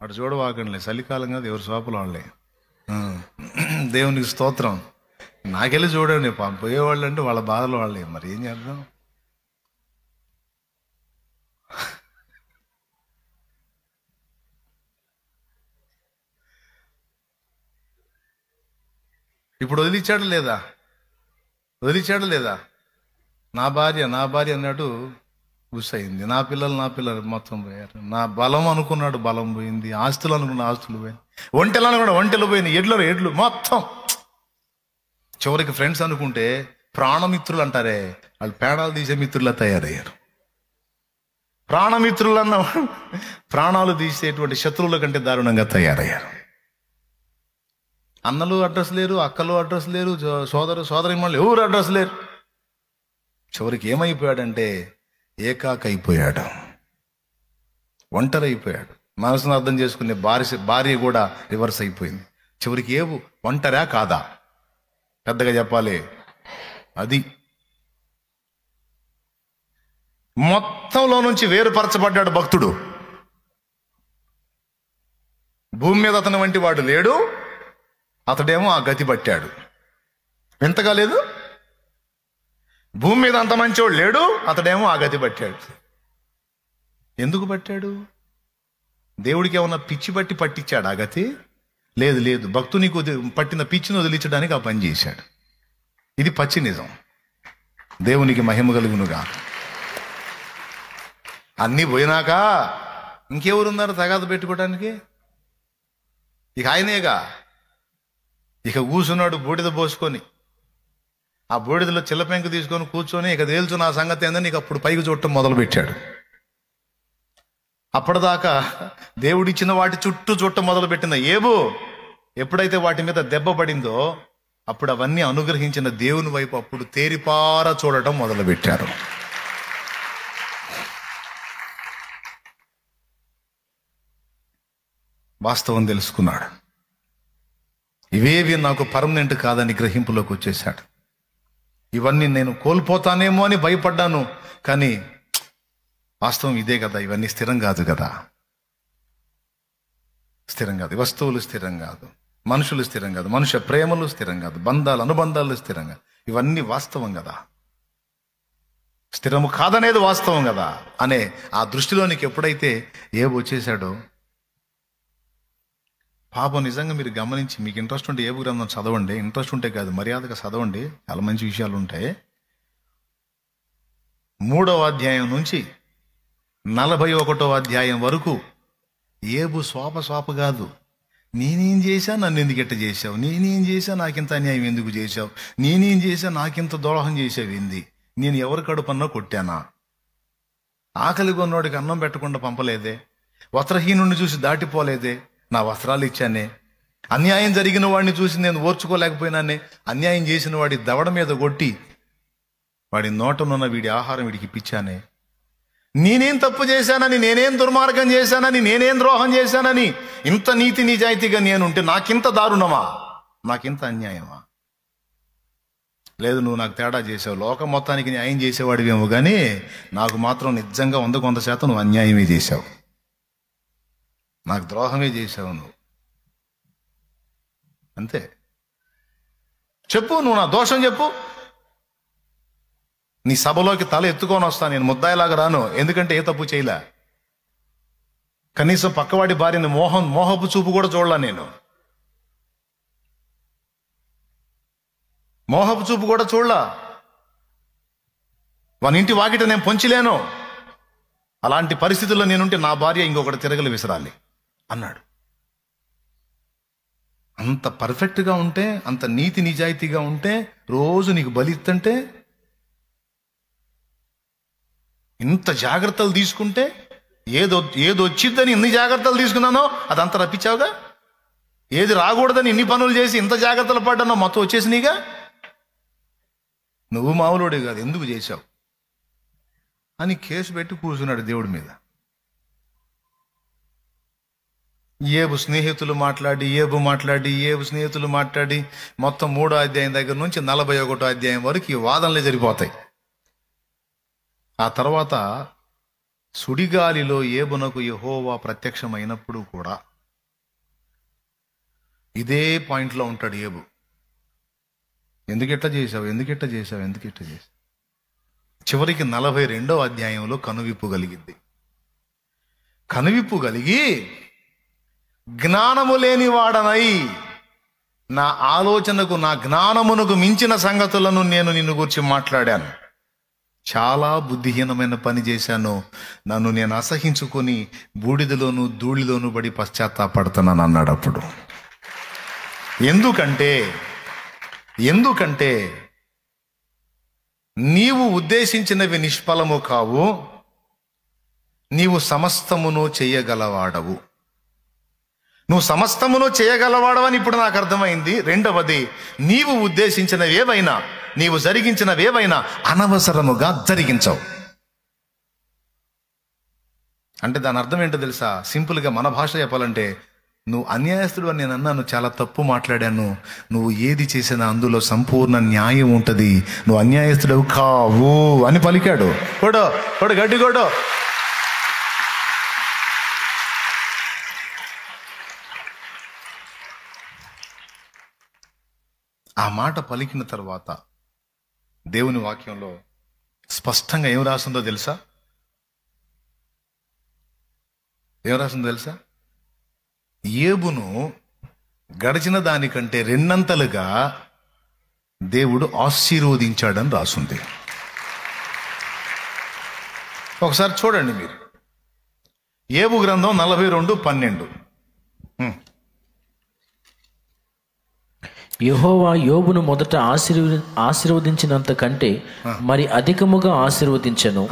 అటు చూడవాకండి, చలికాలం కాదు, ఎవరు సోపలు వాళ్ళే. దేవునికి స్తోత్రం. నాకెళ్ళి చూడండి, పోయేవాళ్ళు అంటే వాళ్ళ బాధలు వాళ్ళే. మరి ఏం చేద్దాం? ఇప్పుడు వదిలిచ్చాడు లేదా? వదిలిచ్చాడు లేదా? నా భార్య అన్నాడు, గుస్సయింది. నా పిల్లలు మొత్తం పోయారు. నా బలం అనుకున్నాడు, బలం పోయింది. ఆస్తులు అనుకున్న ఆస్తులు పోయింది. ఒంటెలు అనుకున్న ఒంటెలు పోయినాయి. ఎడ్లు మొత్తం. చివరికి ఫ్రెండ్స్ అనుకుంటే ప్రాణమిత్రులు అంటారే, వాళ్ళు ప్రాణాలు తీసే మిత్రులా తయారయ్యారు. ప్రాణమిత్రులన్న ప్రాణాలు తీసేటువంటి శత్రువుల కంటే దారుణంగా తయారయ్యారు. అన్నలు అడ్రస్ లేరు, అక్కలు అడ్రస్ లేరు, సోదరిమణులు ఎవరు అడ్రస్ లేరు. చివరికి ఏమైపోయాడంటే ఏకాకైపోయాడు, ఒంటరి అయిపోయాడు. మనసును అర్థం చేసుకునే భార్య కూడా రివర్స్ అయిపోయింది. చివరికి ఏవు ఒంటరా కాదా? పెద్దగా చెప్పాలి. అది మొత్తంలో నుంచి వేరుపరచబడ్డాడు భక్తుడు. భూమి మీద అతని వంటి వాడు లేడు, అతడేమో ఆ గతి పట్టాడు. ఎంతగా లేదు? భూమి మీద అంత మంచివాడు లేడు, అతడేమో ఆ గతి పట్టాడు. ఎందుకు పట్టాడు? దేవుడికి ఏమన్నా పిచ్చి పట్టి పట్టించాడు ఆ గతి? లేదు. భక్తునికి పట్టిన పిచ్చిని వదిలించడానికి ఆ పని చేశాడు. ఇది పచ్చి నిజం. దేవునికి మహిమ కలుగునుగా. అన్నీ పోయినాక ఇంకెవరున్నారు తగాద పెట్టుకోవడానికి? ఇక ఆయనేగా. ఇక కూర్చున్నాడు బూడిద పోసుకొని, ఆ బూడిదలో చిల్లపెంకు తీసుకొని కూర్చొని, ఇక తేల్చు నా సంగతి ఏందని ఇక అప్పుడు పైకి చూడటం మొదలుపెట్టాడు. అప్పటిదాకా దేవుడిచ్చిన వాటి చుట్టూ చూడటం మొదలుపెట్టిన ఏబు ఎప్పుడైతే వాటి మీద దెబ్బ పడిందో అప్పుడు అవన్నీ అనుగ్రహించిన దేవుని వైపు అప్పుడు తేరిపార చూడటం మొదలుపెట్టారు. వాస్తవం తెలుసుకున్నాడు. ఇవేవి నాకు పర్మనెంట్ కాదని గ్రహింపులోకి వచ్చేశాడు. ఇవన్నీ నేను కోల్పోతానేమో అని భయపడ్డాను, కానీ వాస్తవం ఇదే కదా. ఇవన్నీ స్థిరం కాదు కదా. స్థిరం కాదు. వస్తువులు స్థిరం కాదు, మనుషులు స్థిరం కాదు, మనుష్య ప్రేమలు స్థిరం కాదు, అనుబంధాలు స్థిరం కాదు. ఇవన్నీ వాస్తవం కదా. స్థిరము కాదనేది వాస్తవం కదా అనే ఆ దృష్టిలోనికి ఎప్పుడైతే ఏబు వచ్చేసాడో, పాపం నిజంగా మీరు గమనించి, మీకు ఇంట్రెస్ట్ ఉంటే ఏబు గ్రంథం చదవండి. ఇంట్రెస్ట్ ఉంటే కాదు, మర్యాదగా చదవండి, చాలా మంచి విషయాలు ఉంటాయి. 3వ అధ్యాయం నుంచి 41వ అధ్యాయం వరకు ఏబు స్వాప కాదు. నేనేం చేశా, నన్ను ఎందుకు ఎట్ట చేశావు, నేనేం చేశా, నాకింత అన్యాయం ఎందుకు చేశావు, నేనేం చేశా, నాకింత ద్రోహం చేసావు ఏంది, నేను ఎవరి కడుపన్నా కొట్టానా, ఆకలి కొన్నోడికి అన్నం పెట్టకుండా పంపలేదే, వస్త్రహీనుడిని చూసి దాటిపోలేదే, నా వస్త్రాలు ఇచ్చానే, అన్యాయం జరిగిన వాడిని చూసి నేను ఓర్చుకోలేకపోయినానే, అన్యాయం చేసిన వాడి దవడ మీద కొట్టి వాడి నోటనున్న వీడి ఆహారం వీడికి ఇప్పించానే, నేనేం తప్పు చేశానని, నేనేం దుర్మార్గం చేశానని, నేనేం ద్రోహం చేశానని, ఇంత నీతి నిజాయితీగా నేనుంటే నాకింత దారుణమా, నాకింత అన్యాయమా? లేదు, నువ్వు నాకు తేడా చేసావు. లోకం మొత్తానికి న్యాయం చేసేవాడివేమో కానీ నాకు మాత్రం నిజంగా 100% నువ్వు అన్యాయమే చేశావు, నాకు ద్రోహమే చేశావు నువ్వు. అంతే. చెప్పు, నువ్వు నా దోషం చెప్పు. నీ సభలోకి తల ఎత్తుకొని వస్తా, నేను ముద్దాయిలాగా రాను. ఎందుకంటే ఏ తప్పు చేయలే. కనీసం పక్కవాడి భార్యని మోహపు చూపు కూడా చూడలా నేను. మోహపు చూపు కూడా చూడలా. వాని ఇంటి వాకిట నేను పొంచలేను. అలాంటి పరిస్థితుల్లో నేనుంటే నా భార్య ఇంకొకటి తిరగలు విసరాలి అన్నాడు. అంత పర్ఫెక్ట్గా ఉంటే, అంత నీతి నిజాయితీగా ఉంటే, రోజు నీకు బలి ఇస్తుంటే, ఇంత జాగ్రత్తలు తీసుకుంటే, ఏదొచ్చిద్దని ఇన్ని జాగ్రత్తలు తీసుకున్నానో అదంతా రప్పించావుగా. ఏది రాకూడదని ఇన్ని పనులు చేసి ఇంత జాగ్రత్తలు పడ్డానో మొత్తం వచ్చేసినాయిగా. నువ్వు మామూలుడే కాదు, ఎందుకు చేశావు అని కేసు పెట్టి కూర్చున్నాడు దేవుడి మీద. ఏబు స్నేహితులు మాట్లాడి మొత్తం 3వ అధ్యాయం దగ్గర నుంచి 41వ అధ్యాయం వరకు ఈ వాదనలే జరిగిపోతాయి. ఆ తర్వాత సుడిగాలిలో ఏబునకు యెహోవా ప్రత్యక్షమైనప్పుడు కూడా ఇదే పాయింట్లో ఉంటాడు ఏబు. ఎందుకెట్లా చేశావు. చివరికి 42వ అధ్యాయంలో కనువిప్పు కలిగి జ్ఞానము లేని వాడనై నా ఆలోచనకు, నా జ్ఞానమునకు మించిన సంగతులను నేను నిన్ను గురించి మాట్లాడాను. చాలా బుద్ధిహీనమైన పని చేశాను. నన్ను నేను అసహించుకొని బూడిదలోను ధూళిలోను పడి పశ్చాత్తాపడుతున్నాను అన్నాడు. అప్పుడు ఎందుకంటే నీవు ఉద్దేశించినవి నిష్ఫలము కావు, నీవు సమస్తమును చేయగలవాడవు. నువ్వు సమస్తమును చేయగలవాడవని ఇప్పుడు నాకు అర్థమైంది. రెండవది, నీవు ఉద్దేశించినవేవైనా, నీవు జరిగించినవేవైనా అనవసరముగా జరిగించవు. అంటే దాని అర్థం ఏంటో తెలుసా? సింపుల్గా మన భాష చెప్పాలంటే, నువ్వు అన్యాయస్తుడు అని నేను అన్నాను, చాలా తప్పు మాట్లాడాను. నువ్వు ఏది చేసినా అందులో సంపూర్ణ న్యాయం ఉంటుంది. నువ్వు అన్యాయస్తుడు కావు అని పలికాడు. కొడు గడ్డి కొడు. ఆ మాట పలికిన తర్వాత దేవుని వాక్యంలో స్పష్టంగా ఏం రాసిందో తెలుసా? యోబును గడిచిన దానికంటే రెండంతలుగా దేవుడు ఆశీర్వదించాడని రాసుంది. ఒకసారి చూడండి మీరు. యోబు గ్రంథం 42:12. యెహోవా యోబును మొదట ఆశీర్వదించినంత కంటే మరి అధికముగా ఆశీర్వదించెను.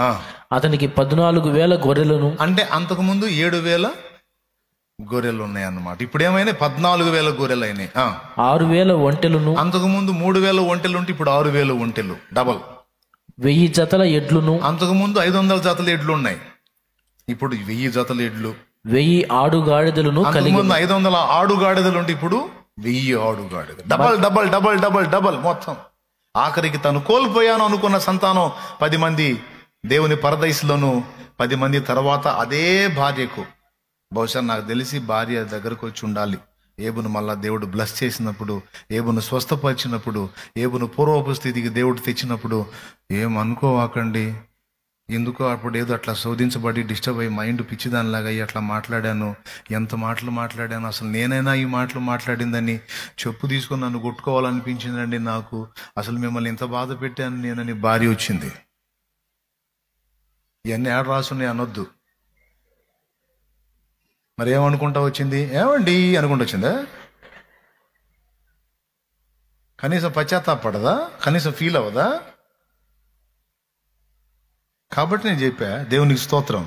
అతనికి 14,000 గొర్రెలను, అంటే అంతకుముందు 7,000 గొర్రెలు ఉన్నాయన్నమాట. ఇప్పుడు ఏమైనా 14,000 గొర్రెలు అయినాయి. 6,000 ఒంటెలను, అంతకుముందు 3,000 ఒంటెలు ఉంటే ఇప్పుడు 6,000 ఒంటెలు, డబల్. 1000 జతల ఎడ్లును, అంతకుముందు 500 జతల ఎడ్లు ఉన్నాయి, ఇప్పుడు 1000 జతల ఎడ్లు. 1000 ఆడుగాడిదలను కలిగి, అంతకుముందు 500 ఆడుగాడిదలు ఉంటే ఇప్పుడు 1000 ఆడుగాడిదలు. Double double double double double మొత్తం. ఆఖరికి తను కోల్పోయాను అనుకున్న సంతానం 10 మంది దేవుని పరదైసులోను, 10 మంది తర్వాత అదే భార్యకు, బహుశా నాకు తెలిసి భార్య దగ్గరకు వచ్చి ఉండాలి. యోబును మళ్ళా దేవుడు బ్లెస్ చేసినప్పుడు, యోబును స్వస్థపరిచినప్పుడు, యోబును పూర్వపు స్థితికి దేవుడు తెచ్చినప్పుడు, ఏమనుకోవాకండి, ఎందుకో అప్పుడు ఏదో అట్లా శోధించబడి డిస్టర్బ్ అయ్యి మైండ్ పిచ్చిదానిలాగా అయ్యి అట్లా మాట్లాడాను, ఎంత మాటలు మాట్లాడాను, అసలు నేనైనా ఈ మాటలు మాట్లాడిందని చెప్పు తీసుకొని నన్ను కొట్టుకోవాలనిపించిందండి నాకు, అసలు మిమ్మల్ని ఎంత బాధ పెట్టాను నేనని భార్య వచ్చింది. ఇవన్నీ ఏడ రాసున్నాయి అనొద్దు. మరి ఏమనుకుంటా వచ్చింది? ఏమండి అనుకుంటూ వచ్చిందా? కనీసం పశ్చాత్తాపడదా? కనీసం ఫీల్ అవ్వదా? కాబట్టి నేను చెప్పా, దేవునికి స్తోత్రం.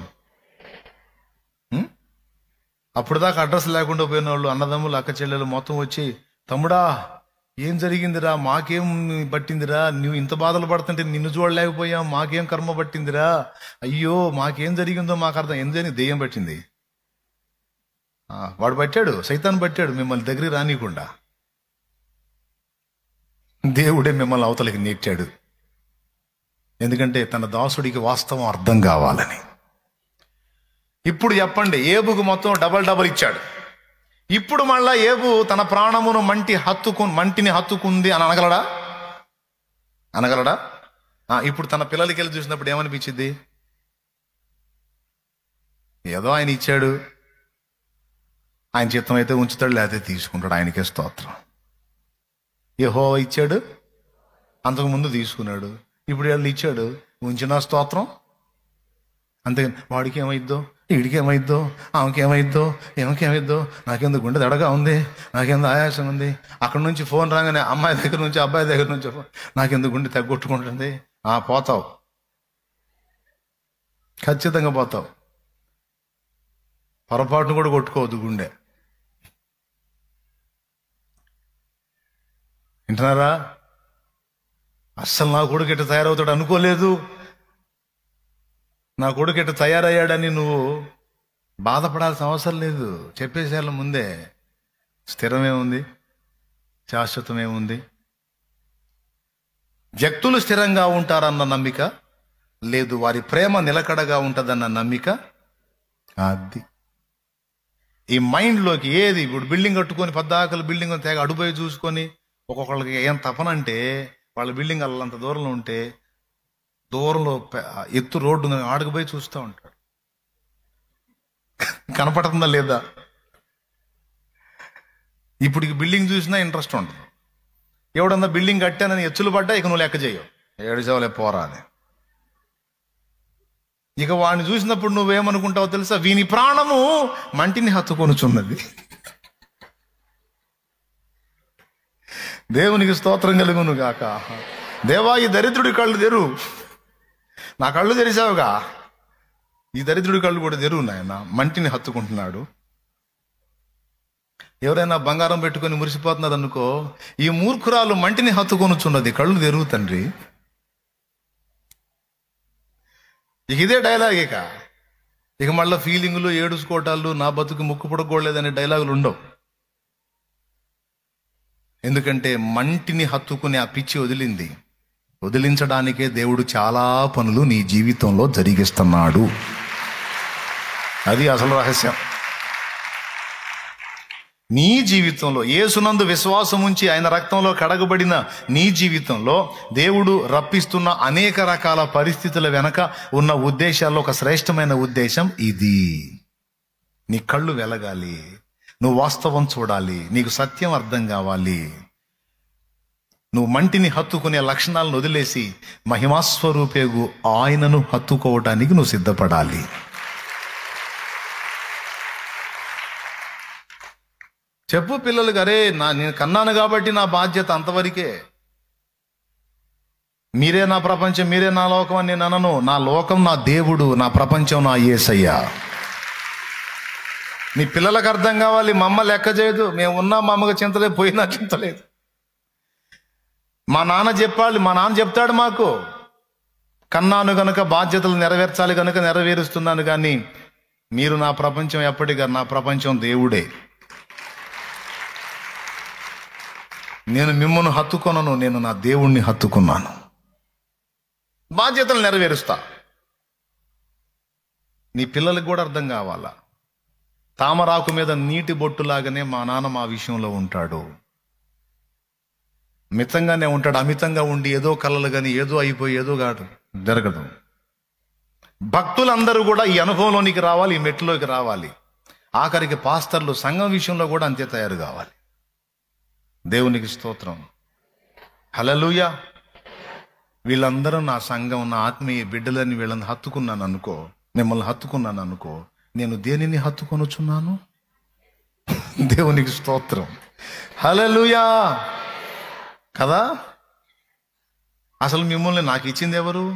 అప్పుడు దాకా అడ్రస్ లేకుండా పోయిన వాళ్ళు, అన్నదమ్ములు, అక్క చెల్లెలు మొత్తం వచ్చి, తమ్ముడా ఏం జరిగిందిరా, మాకేం పట్టిందిరా, నువ్వు ఇంత బాధలు పడుతుంటే నిన్ను చూడలేకపోయాం, మాకేం కర్మ పట్టిందిరా, అయ్యో మాకేం జరిగిందో మాకు అర్థం. ఎందుకని? దెయ్యం పట్టింది. వాడు పట్టాడు, సైతాన్ పట్టాడు మిమ్మల్ని దగ్గరికి రానియకుండా. దేవుడే మిమ్మల్ని అవతలికి నెట్టాడు. ఎందుకంటే తన దాసుడికి వాస్తవం అర్థం కావాలని. ఇప్పుడు చెప్పండి, యోబుకు మొత్తం డబల్ డబల్ ఇచ్చాడు. ఇప్పుడు మళ్ళా యోబు తన ప్రాణమును మంటిని హత్తుకుంది అని అనగలడా? ఇప్పుడు తన పిల్లలకి వెళ్ళి చూసినప్పుడు ఏమనిపించింది? ఏదో ఆయన ఇచ్చాడు, ఆయన చిత్తం అయితే ఉంచుతాడు, లేకపోతే తీసుకుంటాడు, ఆయనకే స్తోత్రం. యెహోవా ఇచ్చాడు, అంతకుముందు తీసుకున్నాడు, ఇప్పుడు వాళ్ళు ఇచ్చాడు, ఉంచిన స్తోత్రం. అంతేగాని వాడికి ఏమైద్దో, వీడికి ఏమైద్దో, ఆమెకేమైద్దో, ఏమకేమైద్దో, నాకెందుకు గుండె దడగా ఉంది, నాకెందుకు ఆయాసం ఉంది, అక్కడ నుంచి ఫోన్ రాగానే అమ్మాయి దగ్గర నుంచి అబ్బాయి దగ్గర నుంచి నాకెందుకు గుండె తగ్గొట్టుకుంటుంది. పోతావు, ఖచ్చితంగా పోతావు. పొరపాటును కూడా కొట్టుకోవద్దు గుండె. వింటున్నారా? అస్సలు నా కొడుకు ఎట్ట తయారవుతాడు అనుకోలేదు. నా కొడుకు ఎట్ట తయారయ్యాడని నువ్వు బాధపడాల్సిన అవసరం లేదు. చెప్పేసేళ్ళ ముందే స్థిరమేముంది, శాశ్వతమేముంది. వ్యక్తులు స్థిరంగా ఉంటారన్న నమ్మిక లేదు, వారి ప్రేమ నిలకడగా ఉంటుందన్న నమ్మిక. అది ఈ మైండ్లోకి ఏది, ఇప్పుడు బిల్డింగ్ కట్టుకొని పద్దాకలు బిల్డింగ్ తెగ అడుపోయి చూసుకొని, ఒక్కొక్కళ్ళకి ఏం తపనంటే వాళ్ళ బిల్డింగ్ అల్లంత దూరంలో ఉంటే, దూరంలో ఎత్తు రోడ్డు ఆడకపోయి చూస్తూ ఉంటాడు, కనపడుతుందా లేదా. ఇప్పుడు ఈ బిల్డింగ్ చూసినా ఇంట్రెస్ట్ ఉండదు. ఎవడన్నా బిల్డింగ్ కట్టానని ఎచ్చులు పడ్డా ఇక నువ్వు లెక్క చేయవు, ఏడుసేవలే పోరా అని. ఇక వాడిని చూసినప్పుడు నువ్వేమనుకుంటావో తెలుసా? వీని ప్రాణము మంటిని హత్తుకొనుచున్నది. దేవునికి స్తోత్రం కలుగును గాక. దేవా, ఈ దరిద్రుడి కళ్ళు తెరు. నా కళ్ళు తెరిచావుగా, ఈ దరిద్రుడి కళ్ళు కూడా తెరువు నాయన. మంటిని హత్తుకుంటున్నాడు. ఎవరైనా బంగారం పెట్టుకొని మురిసిపోతున్నారు అనుకో, ఈ మూర్ఖురాలు మంటిని హత్తుకొనుచున్నది, కళ్ళు తెరువు తండ్రి. ఇక ఇదే డైలాగ్. ఇక మళ్ళీ ఫీలింగులు, ఏడుసుకోవటాలు, నా బతుకు ముక్కు పుడకూడలేదనే డైలాగులు ఉండవు. ఎందుకంటే మంటిని హత్తుకుని ఆ పిచ్చి వదిలించడానికే దేవుడు చాలా పనులు నీ జీవితంలో జరిగిస్తున్నాడు. అది అసలు రహస్యం. నీ జీవితంలో యేసునందు విశ్వాసం ఉంచి ఆయన రక్తంలో కడగబడిన నీ జీవితంలో దేవుడు రప్పిస్తున్న అనేక రకాల పరిస్థితుల వెనక ఉన్న ఉద్దేశాల్లో ఒక శ్రేష్టమైన ఉద్దేశం ఇది. నీ కళ్ళు వెలగాలి, నువ్వు వాస్తవం చూడాలి, నీకు సత్యం అర్థం కావాలి. నువ్వు మంటిని హత్తుకునే లక్షణాలను వదిలేసి మహిమాస్వరూపేగు ఆయనను హత్తుకోవటానికి నువ్వు సిద్ధపడాలి. చెప్పు పిల్లలు, అరే నేను కన్నాను కాబట్టి నా బాధ్యత అంతవరకే. మీరే నా ప్రపంచం, మీరే నా లోకం అని నేను అనను. నా లోకం నా దేవుడు, నా ప్రపంచం నా యేసయ్య. నీ పిల్లలకు అర్థం కావాలి. మా అమ్మ లెక్క చేయదు, మేము ఉన్నా మా అమ్మకి చింతలేదు, పోయినా చింతలేదు. మా నాన్న చెప్పాలి, మా నాన్న చెప్తాడు మాకు. కన్నాను గనుక బాధ్యతలు నెరవేర్చాలి గనుక నెరవేరుస్తున్నాను. కానీ మీరు నా ప్రపంచం ఎప్పటిగా, నా ప్రపంచం దేవుడే. నేను మిమ్మల్ని హత్తుకొనను, నేను నా దేవుణ్ణి హత్తుకున్నాను. బాధ్యతలు నెరవేరుస్తా. నీ పిల్లలకు కూడా అర్థం కావాలా. తామరాకు మీద నీటి బొట్టులాగానే మా నాన్న మా విషయంలో ఉంటాడు. మితంగానే ఉంటాడు. అమితంగా ఉండి ఏదో కలలు కానీ ఏదో అయిపోయి ఏదో కాదు, జరగదు. భక్తులందరూ కూడా ఈ అనుభవంలోనికి రావాలి, ఈ మెట్లోకి రావాలి. ఆఖరికి పాస్టర్లు సంఘం విషయంలో కూడా అంతే తయారు కావాలి. దేవునికి స్తోత్రం, హల్లెలూయా. వీళ్ళందరూ నా సంఘం, నా ఆత్మీయ బిడ్డలని వీళ్ళని హత్తుకున్నాను అనుకో, మిమ్మల్ని హత్తుకున్నాను అనుకో, నేను దేనిని హత్తుకొనుచున్నాను? దేవునికి స్తోత్రం, హల్లెలూయా. కదా, అసలు మిమ్మల్ని నాకు ఇచ్చింది ఎవరు?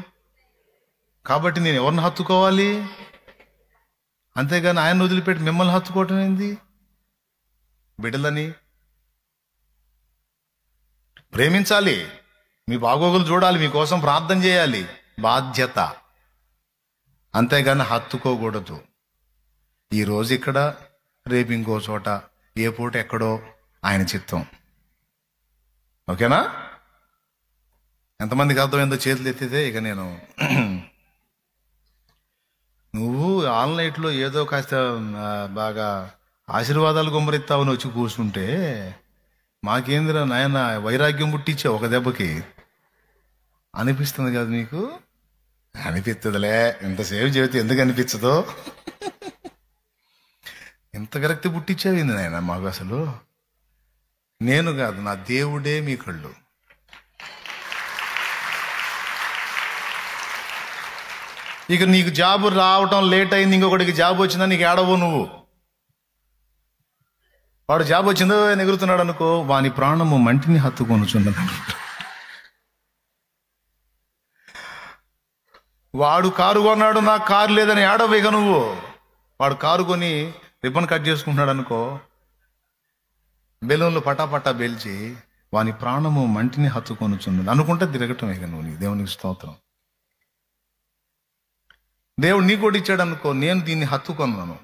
కాబట్టి నేను ఎవరిని హత్తుకోవాలి? అంతేగాని ఆయన వదిలిపెట్టి మిమ్మల్ని హత్తుకోవటం ఏంది? బిడ్డలని ప్రేమించాలి, మీ బాగోగులు చూడాలి, మీకోసం ప్రార్థన చేయాలి, బాధ్యత. అంతేగాని హత్తుకోకూడదు. ఈరోజు ఇక్కడ, రేపు ఇంకో చోట, ఏ పూట ఎక్కడో ఆయన చిత్తం. ఓకేనా? ఎంతమందికి అర్థమైందో చేతులు ఎత్తితే ఇక నేను నువ్వు ఆన్లైన్లో ఏదో కాస్త బాగా ఆశీర్వాదాలు గుమ్మరిస్తావని వచ్చి కూర్చుంటే మాకేందిరా నాయన వైరాగ్యం పుట్టించే ఒక దెబ్బకి అనిపిస్తుంది కదా నీకు? అనిపిస్తుందిలే, ఇంతసేపు చెబితే ఎందుకు అనిపించదో? ఇంత విరక్తి పుట్టించేది నాయన మాకు. అసలు నేను కాదు, నా దేవుడే మీ కళ్ళు. ఇక నీకు జాబు రావటం లేట్ అయింది, ఇంకొకటికి జాబ్ వచ్చిందా, నీకు ఏడవో నువ్వు. వాడు జాబ్ వచ్చిందో ఎగురుతున్నాడు అనుకో, వాని ప్రాణము మంటిని హత్తుకొనుచున్నది. వాడు కారు కొన్నాడు, నాకు కారు లేదని ఏడవేగా నువ్వు. వాడు కారు కొని రిబ్బన్ కట్ చేసుకుంటున్నాడు అనుకో, బెలూన్లు పటాపటా బెల్చి వాని ప్రాణము మంటిని హత్తుకొనుచున్నది అనుకుంటే తిరగటం ఇక నువ్వు. నీ దేవునికి స్తోత్రం. దేవుడు నీ కూడా ఇచ్చాడు అనుకో, నేను దీన్ని హత్తుకొన్నాను,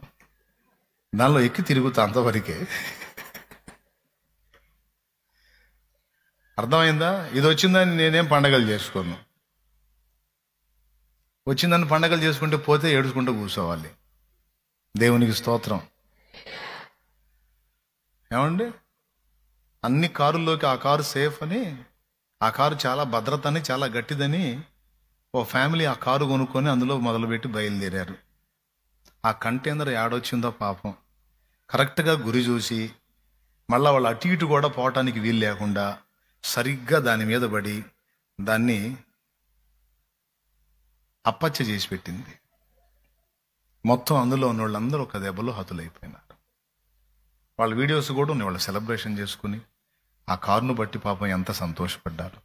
దానిలో ఎక్కి తిరుగుతా, అంతవరకే. అర్థమైందా? ఇది వచ్చిందని నేనేం పండగలు చేసుకోను. వచ్చిందని పండగలు చేసుకుంటే పోతే ఏడుచుకుంటూ కూర్చోవాలి. దేవునికి స్తోత్రం. ఏమండి, అన్ని కారుల్లోకి ఆ కారు సేఫ్ అని, ఆ కారు చాలా భద్రత అని, చాలా గట్టిదని ఓ ఫ్యామిలీ ఆ కారు కొనుక్కొని అందులో మొదలుపెట్టి బయలుదేరారు. ఆ కంటైనర్ ఏడొచ్చిందో పాపం, కరెక్ట్గా గురి చూసి మళ్ళా వాళ్ళు అటు ఇటు కూడా పోవటానికి వీలు లేకుండా సరిగ్గా దాని మీద పడి దాన్ని అప్పచ్చ చేసి పెట్టింది. మొత్తం అందులో ఉన్న వాళ్ళందరూ ఒక దెబ్బలో హతులైపోయినారు. వాళ్ళ వీడియోస్ కూడా ఉన్నాయి, వాళ్ళు సెలబ్రేషన్ చేసుకుని ఆ కారును బట్టి పాపం ఎంత సంతోషపడ్డారు.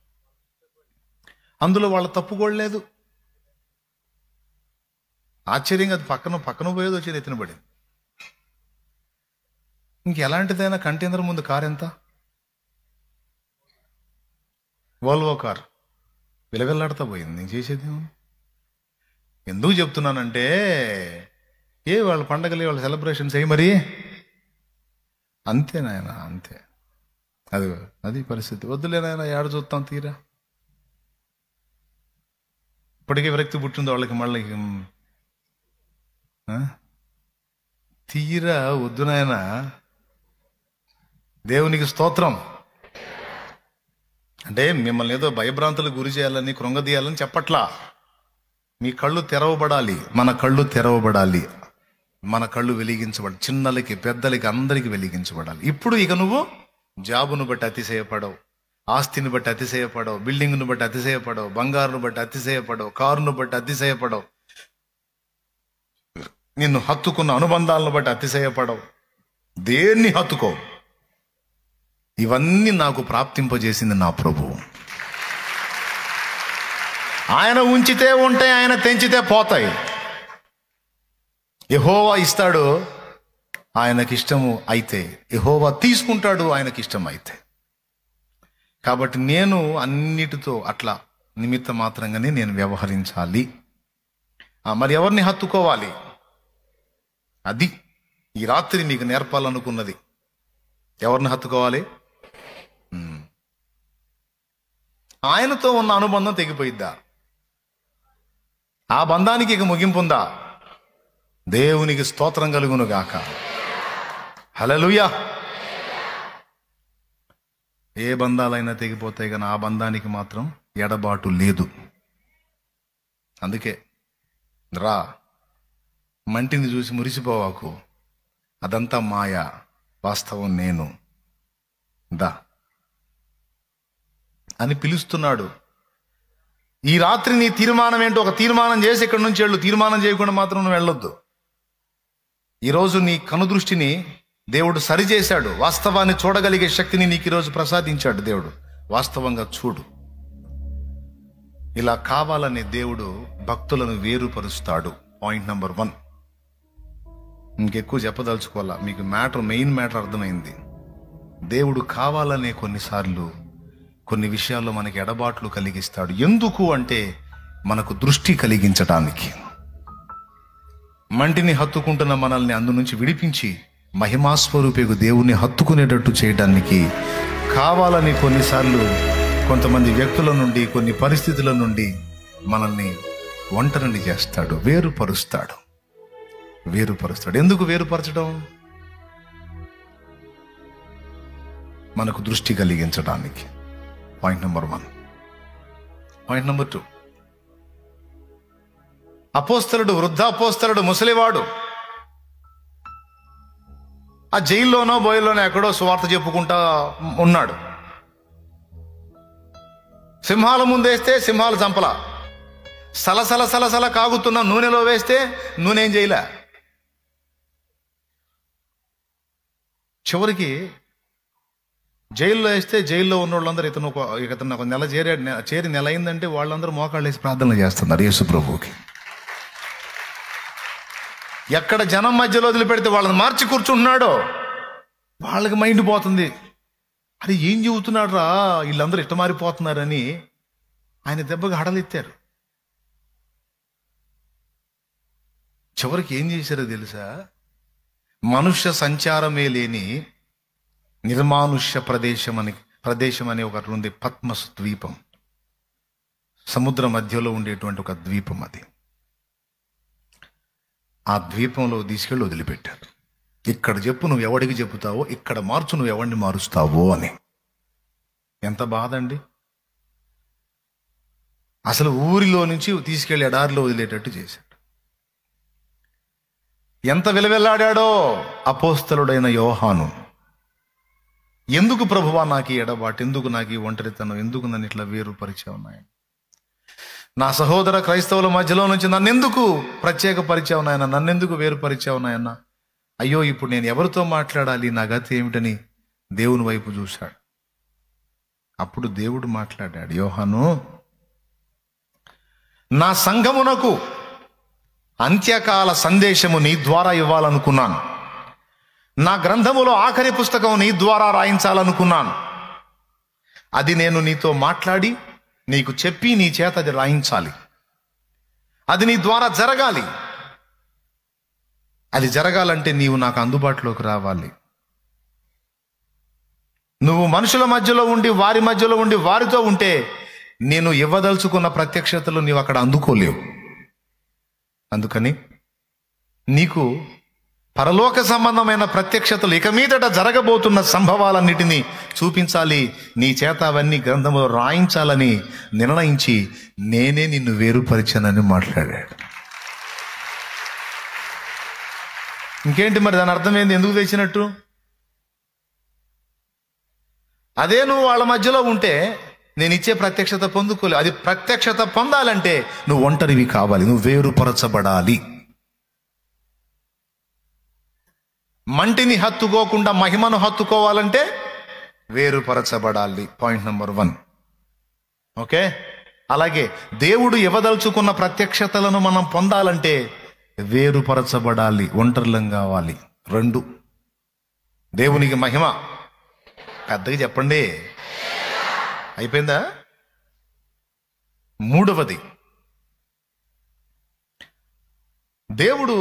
అందులో వాళ్ళ తప్పు కూడా లేదు. ఆశ్చర్యంగా అది పక్కన పోయేది వచ్చేది ఎత్తిన పడింది. ఇంకెలాంటిదైనా కంటైనర్ ముందు కారు ఎంత? వోల్వో కార్ విలవిల్లాడుతూ పోయింది. నేను చేసేది ఎందుకు చెప్తున్నానంటే, వాళ్ళ పండగలు వాళ్ళ సెలబ్రేషన్స్ మరి అంతే నాయన, అంతే. అది పరిస్థితి. వద్దులే నాయన, ఏడ చూస్తాం తీరా. ఇప్పటికే విరక్తి పుట్టింది వాళ్ళకి, మళ్ళీ తీరా వద్దు నాయన. దేవునికి స్తోత్రం. అంటే మిమ్మల్ని ఏదో భయభ్రాంతులకు గురి చేయాలని, కృంగదీయాలని చెప్పట్లా. మీ కళ్ళు తెరవబడాలి, మన కళ్ళు తెరవబడాలి, మన కళ్ళు వెలిగించబడాలి. చిన్నలకి పెద్దలకి అందరికి వెలిగించబడాలి. ఇప్పుడు ఇక నువ్వు జాబును బట్టి అతిశయపడవు, ఆస్తిని బట్టి అతిశయపడవు, బిల్డింగ్ను బట్టి అతిశయపడవు, బంగారును బట్టి అతిశయపడవు, కారును బట్టి అతిశయపడవు, నిన్ను హత్తుకున్న అనుబంధాలను బట్టి అతిశయపడవు. దేన్ని హత్తుకో. ఇవన్నీ నాకు ప్రాప్తింపజేసింది నా ప్రభువు. ఆయన ఉంచితే ఉంటాయి, ఆయన తెంచితే పోతాయి. యెహోవా ఇస్తాడు ఆయనకిష్టము అయితే, యెహోవా తీసుకుంటాడు ఆయనకిష్టం అయితే. కాబట్టి నేను అన్నిటితో అట్లా నిమిత్త మాత్రంగానే నేను వ్యవహరించాలి. మరి ఎవరిని హత్తుకోవాలి? అది ఈ రాత్రి మీకు నేర్పాలనుకున్నది. ఎవరిని హత్తుకోవాలి? ఆయనతో ఉన్న అనుబంధం తెగిపోయిద్దా? ఆ బంధానికి ఇక ముగింపు ఉందా? దేవునికి స్తోత్రం కలుగును గాక. హల్లెలూయా. ఏ బంధాలైనా తెగిపోతాయి, కానీ ఆ బంధానికి మాత్రం ఎడబాటు లేదు. అందుకే రా, మంటిని చూసి మురిసిపోవాకు, అదంతా మాయ, వాస్తవం నేను, దా అని పిలుస్తున్నాడు. ఈ రాత్రి నీ తీర్మానం ఏంటో ఒక తీర్మానం చేసి ఇక్కడి నుంచి వెళ్ళు. తీర్మానం చేయకుండా మాత్రం నువ్వు వెళ్ళొద్దు. ఈరోజు నీ కనుదృష్టిని దేవుడు సరిచేశాడు. వాస్తవాన్ని చూడగలిగే శక్తిని నీకు ఈరోజు ప్రసాదించాడు దేవుడు. వాస్తవంగా చూడు. ఇలా కావాలనే దేవుడు భక్తులను వేరుపరుస్తాడు. Point number 1. ఇంకెక్కువ చెప్పదలుచుకోవాలా, మీకు మెయిన్ మ్యాటర్ అర్థమైంది. దేవుడు కావాలనే కొన్నిసార్లు కొన్ని విషయాల్లో మనకి ఎడబాట్లు కలిగిస్తాడు. ఎందుకు అంటే మనకు దృష్టి కలిగించటానికి. మంటిని హత్తుకుంటున్న మనల్ని అందు నుంచి విడిపించి మహిమాస్వరూపేకు దేవుణ్ణి హత్తుకునేటట్టు చేయడానికి కావాలని కొన్నిసార్లు కొంతమంది వ్యక్తుల నుండి, కొన్ని పరిస్థితుల నుండి మనల్ని ఒంటరిని చేస్తాడు, వేరుపరుస్తాడు. ఎందుకు వేరుపరచడం? మనకు దృష్టి కలిగించడానికి. Point number 1. Point number 2. అపోస్తలుడు, వృద్ధ అపోస్తలుడు, ముసలివాడు ఆ జైల్లోనో బోయల్లోనో ఎక్కడో సువార్త చెప్పుకుంటా ఉన్నాడు. సింహాల ముందేస్తే సింహాలు చంపలా, సలసల సలసల కాగుతున్న నూనెలో వేస్తే నూనె ఏం చేయలే. చివరికి జైల్లో వేస్తే జైల్లో ఉన్న వాళ్ళందరూ ఇతను ఒక నెల చేరి నెల అయిందంటే వాళ్ళందరూ మోకాళ్ళు వేసి ప్రార్థనలు చేస్తున్నారు యేసు ప్రభువుకి. ఎక్కడ జనం మధ్యలో వదిలిపెడితే వాళ్ళని మార్చి కూర్చుంటున్నాడో వాళ్ళకి మైండ్ పోతుంది. అది ఏం చెబుతున్నాడు రా, వీళ్ళందరూ ఇట్ట మారిపోతున్నారని ఆయన దెబ్బకి హడలెత్తారు. చివరికి ఏం చేశారో తెలుసా? మనుష్య సంచారమే లేని నిర్మానుష్య ప్రదేశం అని ఒకటి ఉంది, పద్మస్ ద్వీపం. సముద్ర మధ్యలో ఉండేటువంటి ఒక ద్వీపం అది. ఆ ద్వీపంలో తీసుకెళ్ళి వదిలిపెట్టారు. ఇక్కడ చెప్పు నువ్వు ఎవడికి చెబుతావో, ఇక్కడ మార్చు నువ్వు ఎవడిని మారుస్తావో అని. ఎంత బాధ అండి. అసలు ఊరిలో నుంచి తీసుకెళ్లి ఎడారిలో వదిలేటట్టు చేశాడు. ఎంత విలవెల్లాడాడో అపోస్తలుడైన యోహాను. ఎందుకు ప్రభువా నాకు ఈ ఎడబాటు, ఎందుకు నాకు ఈ ఒంటరితనం, ఎందుకు నన్ను ఇట్లా వేరుపరిచావు నాయన? నా సహోదర క్రైస్తవుల మధ్యలో నుంచి నన్నెందుకు ప్రత్యేకపరిచావు నాయన, నన్నెందుకు వేరుపరిచావు నాయన? అయ్యో, ఇప్పుడు నేను ఎవరితో మాట్లాడాలి, నా గతి ఏమిటని దేవుని వైపు చూశాడు. అప్పుడు దేవుడు మాట్లాడాడు, యోహాను, నా సంఘమునకు అంత్యకాల సందేశము నీ ద్వారా ఇవ్వాలనుకున్నాను. నా గ్రంథములో ఆఖరి పుస్తకం నీ ద్వారా రాయించాలనుకున్నాను. అది నేను నీతో మాట్లాడి నీకు చెప్పి నీ చేత అది రాయించాలి. అది నీ ద్వారా జరగాలి. అది జరగాలంటే నీవు నాకు అందుబాటులోకి రావాలి. నువ్వు మనుషుల మధ్యలో ఉండి, వారి మధ్యలో ఉండి, వారితో ఉంటే నేను ఇవ్వదలుచుకున్న ప్రత్యక్షతలు నీవు అక్కడ అందుకోలేవు. అందుకని నీకు పరలోక సంబంధమైన ప్రత్యక్షతలు, ఇక మీదట జరగబోతున్న సంభవాలన్నిటినీ చూపించాలి, నీ చేత అవన్నీ గ్రంథంలో రాయించాలని నిర్ణయించి నేనే నిన్ను వేరుపరిచానని మాట్లాడాడు. ఇంకేంటి మరి దాని అర్థం ఏంది? ఎందుకు తెచ్చినట్టు? అదే నువ్వు వాళ్ళ మధ్యలో ఉంటే నేను ఇచ్చే ప్రత్యక్షత పొందుకోలే. అది ప్రత్యక్షత పొందాలంటే నువ్వు ఒంటరివి కావాలి, నువ్వు వేరుపరచబడాలి. మంటిని హత్తుకోకుండా మహిమను హత్తుకోవాలంటే వేరుపరచబడాలి. Point number 1. ఓకే. అలాగే దేవుడు ఇవ్వదలుచుకున్న ప్రత్యక్షతలను మనం పొందాలంటే వేరుపరచబడాలి, ఒంటరిలం కావాలి. 2. దేవునికి మహిమ. పెద్దగా చెప్పండి. అయిపోయిందా? 3వది, దేవుడు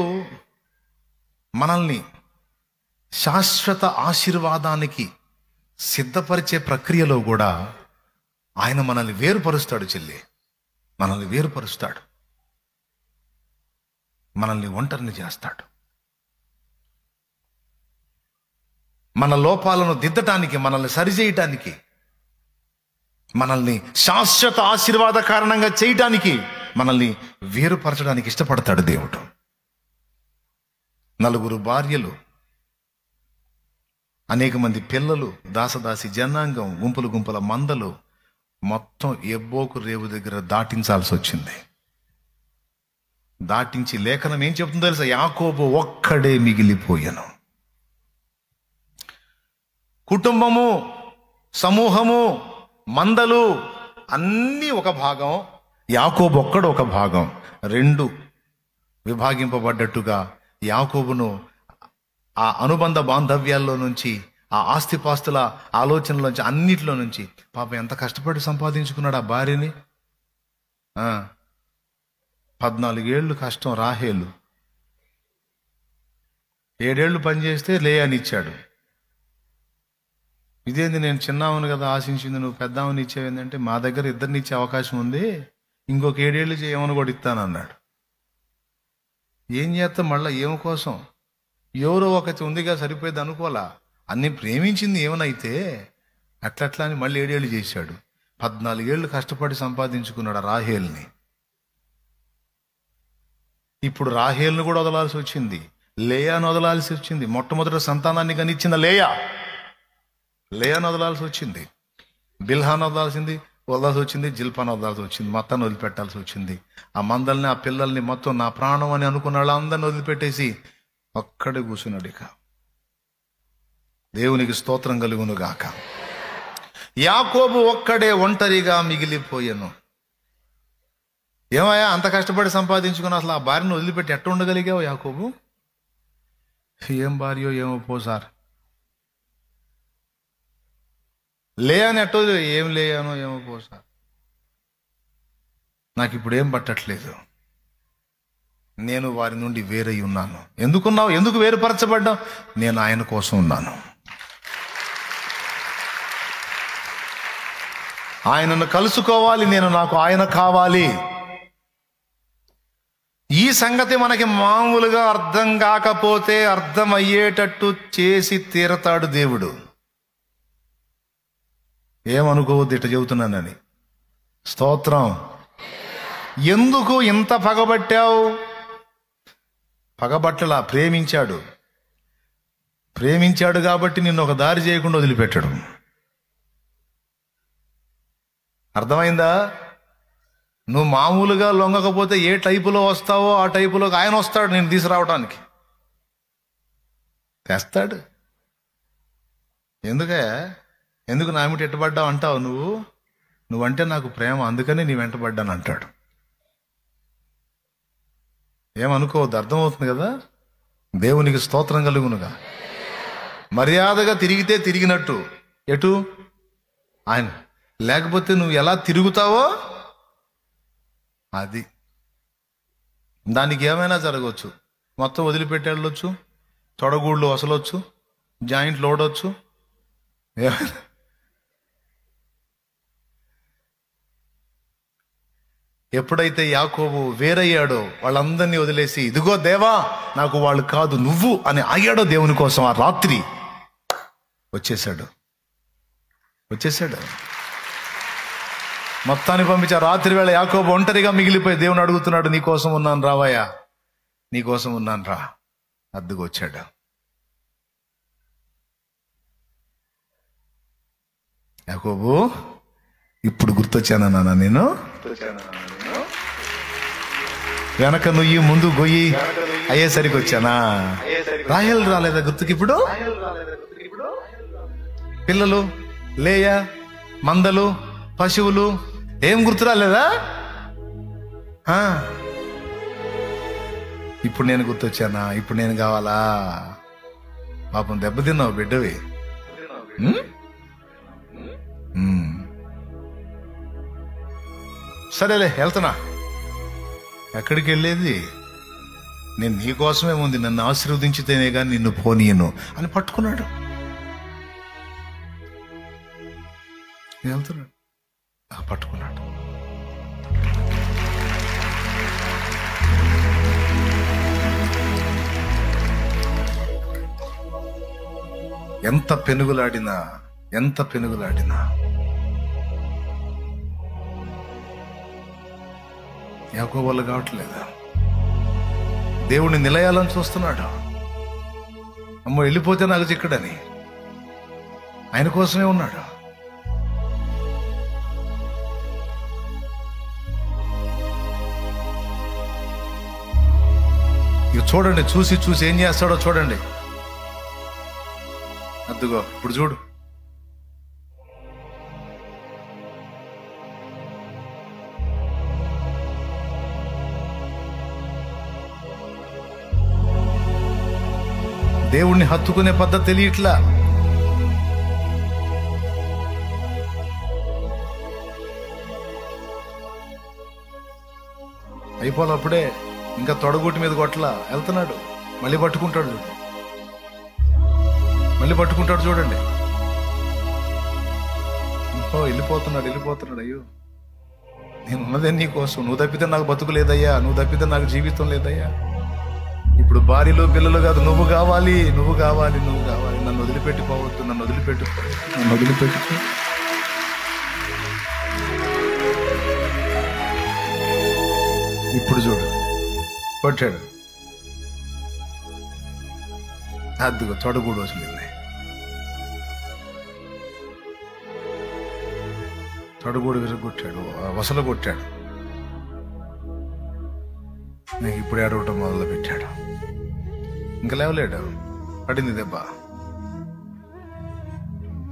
మనల్ని శాశ్వత ఆశీర్వాదానికి సిద్ధపరిచే ప్రక్రియలో కూడా ఆయన మనల్ని వేరుపరుస్తాడు. చెల్లి, మనల్ని వేరుపరుస్తాడు, మనల్ని ఒంటరిని చేస్తాడు. మన లోపాలను దిద్దటానికి, మనల్ని సరిచేయటానికి, మనల్ని శాశ్వత ఆశీర్వాద కారణంగా చేయటానికి, మనల్ని వేరుపరచడానికి ఇష్టపడతాడు దేవుడు. 4 భార్యలు, అనేక మంది పిల్లలు, దాసదాసి జనాంగం, గుంపులు గుంపుల మందలు మొత్తం ఎబ్బోకు రేవు దగ్గర దాటించాల్సి వచ్చింది. దాటించి లేఖనం ఏం చెప్తుందో తెలుసా? యాకోబు ఒక్కడే మిగిలిపోయాను. కుటుంబము, సమూహము, మందలు అన్నీ ఒక భాగం, యాకోబు ఒక్కడు ఒక భాగం. 2 విభాగింపబడ్డట్టుగా యాకోబును ఆ అనుబంధ బాంధవ్యాల్లో నుంచి, ఆ ఆస్తిపాస్తుల ఆలోచనల నుంచి, అన్నిటిలో నుంచి పాపం ఎంత కష్టపడి సంపాదించుకున్నాడు ఆ భార్యని. 14 ఏళ్ళు కష్టం. రాహేలు 7 ఏళ్ళు పనిచేస్తే లేయానిచ్చాడు. ఇదేంది, నేను చిన్నావును కదా ఆశించింది, నువ్వు పెద్దామని ఇచ్చేవేందంటే, మా దగ్గర ఇద్దరిని ఇచ్చే అవకాశం ఉంది, ఇంకొక 7 ఏళ్ళు చేయమని కూడా ఇస్తానన్నాడు. ఏం చేస్తాం మళ్ళీ? ఏమి కోసం? ఎవరో ఒకటి ఉందిగా సరిపోయేది అనుకోలా. అన్ని ప్రేమించింది ఏమనైతే అట్లట్లా అని మళ్ళీ 7 ఏళ్ళు చేశాడు. 14 ఏళ్ళు కష్టపడి సంపాదించుకున్నాడు ఆ రాహేల్ని. ఇప్పుడు రాహేల్ని కూడా వదలాల్సి వచ్చింది, లేయాను వదలాల్సి వచ్చింది. మొట్టమొదటి సంతానాన్ని కనిచ్చిన లేయాను వదలాల్సి వచ్చింది, బిల్హాను వదలాల్సి వచ్చింది, జిల్పాను వదలాల్సి వచ్చింది, మొత్తాన్ని వదిలిపెట్టాల్సి వచ్చింది. ఆ మందల్ని, ఆ పిల్లల్ని మొత్తం నా ప్రాణం అని అనుకున్న వాళ్ళందరినీ వదిలిపెట్టేసి ఒక్కడే కూర్చున్నాడు. ఇక దేవునికి స్తోత్రం కలుగును గాక. యాకోబు ఒక్కడే ఒంటరిగా మిగిలిపోయాను. ఏమయ్యా, అంత కష్టపడి సంపాదించుకుని అసలు ఆ భార్యను వదిలిపెట్టి ఎట్ట ఉండగలిగావు యాకోబు? ఏం భార్యో ఏమో పో సార్. లేయని ఎట్టో, ఏం లేయానో ఏమో పో సార్, నాకు ఇప్పుడు ఏం పట్టట్లేదు, నేను వారి నుండి వేరై ఉన్నాను. ఎందుకున్నావు? ఎందుకు వేరుపరచబడ్డావు? నేను ఆయన కోసం ఉన్నాను. ఆయనను కలుసుకోవాలి, నేను నాకు ఆయన కావాలి. ఈ సంగతి మనకి మామూలుగా అర్థం కాకపోతే అర్థం అయ్యేటట్టు చేసి తీరతాడు దేవుడు. ఏమనుకోవద్దు ఇట్ట చెబుతున్నానని. స్తోత్రం. ఎందుకు ఇంత పగబట్టావు? పగబట్టలా, ప్రేమించాడు. ప్రేమించాడు కాబట్టి నిన్ను ఒక దారి చేయకుండా వదిలిపెట్టాడు. అర్థమైందా? నువ్వు మామూలుగా లొంగకపోతే ఏ టైపులో వస్తావో ఆ టైపులోకి ఆయన వస్తాడు నేను తీసుకురావడానికి. తెస్తాడు. ఎందుకు నా ఏమిటి ఎట్టబడ్డావు అంటావు? నువ్వంటే నాకు ప్రేమ, అందుకని నీ వెంటబడ్డాను అంటాడు. ఏమనుకోవద్దు, అర్థమవుతుంది కదా? దేవునికి స్తోత్రం కలుగునుగా. మర్యాదగా తిరిగితే తిరిగినట్టు ఎటు ఆయన, లేకపోతే నువ్వు ఎలా తిరుగుతావో అది. దానికి ఏమైనా జరగవచ్చు. మొత్తం వదిలిపెట్టి వెళ్ళొచ్చు, తొడగూళ్ళు వసలొచ్చు, జాయింట్లు ఓడొచ్చు. ఎప్పుడైతే యాకోబు వేరయ్యాడో వాళ్ళందరినీ వదిలేసి, ఇదిగో దేవా నాకు వాళ్ళు కాదు నువ్వు అని ఆగాడో దేవుని కోసం, ఆ రాత్రి వచ్చేసాడు. మొత్తాన్ని పంపించి ఆ రాత్రి వేళ యాకోబు ఒంటరిగా మిగిలిపోయి దేవుని అడుగుతున్నాడు, నీ కోసం ఉన్నాను రావయ్యా, నీ కోసం ఉన్నాను రా. అద్దుకు వచ్చాడు. యాకోబు ఇప్పుడు గుర్తొచ్చానా నాన్న నేను? వెనక నుయ్యి ముందు గొయ్యి అయ్యేసరికి వచ్చానా? రాహేలు రాలేదా గుర్తుకి? ఇప్పుడు పిల్లలు, లేయా, మందలు, పశువులు ఏం గుర్తు రాలేదా? ఇప్పుడు నేను గుర్తొచ్చానా? ఇప్పుడు నేను కావాలా? పాపం దెబ్బతిన్నావు బిడ్డవి. సరేలే వెళ్తున్నా. ఎక్కడికి వెళ్ళేది? నేను నీకోసమే ఉంది, నన్ను ఆశీర్వదించితేనే కానీ నిన్ను పోనీయను అని పట్టుకున్నాడు. వెళ్తున్నాడు, పట్టుకున్నాడు. ఎంత పెనుగులాడినా యాకోబు వల్ల కావట్లేదు. దేవుడిని నిలయాలని చూస్తున్నాడు. అమ్మో వెళ్ళిపోతే నాకు చిక్కడని ఆయన కోసమే ఉన్నాడు. ఇక చూడండి, చూసి ఏం చేస్తాడో చూడండి. అద్దుగో ఇప్పుడు చూడు. దేవుణ్ణి హత్తుకునే పద్ధతి తెలియట్లా. అయిపోలప్పుడే ఇంకా తొడగూటి మీద కొట్లా వెళ్తున్నాడు. మళ్ళీ పట్టుకుంటాడు చూడండి. వెళ్ళిపోతున్నాడు. అయ్యో నేను ఉన్నదే నీ కోసం, నువ్వు తప్పితే నాకు బతుకు లేదయ్యా, నువ్వు తప్పితే నాకు జీవితం లేదయ్యా. ఇప్పుడు భార్యలు పిల్లలు కాదు, నువ్వు కావాలి. నన్ను వదిలిపెట్టిపోవద్దు, నన్ను వదిలిపెట్టు. ఇప్పుడు చూడు, కొట్టాడు. అద్దుగా తొడగూడు వదిలింది. తొడగూడు విరగొట్టాడు, వసలు కొట్టాడు. నాకు ఇప్పుడు ఏడవటం మొదలు పెట్టాడు. ఇంకా లేవలేడు, పడింది దెబ్బ.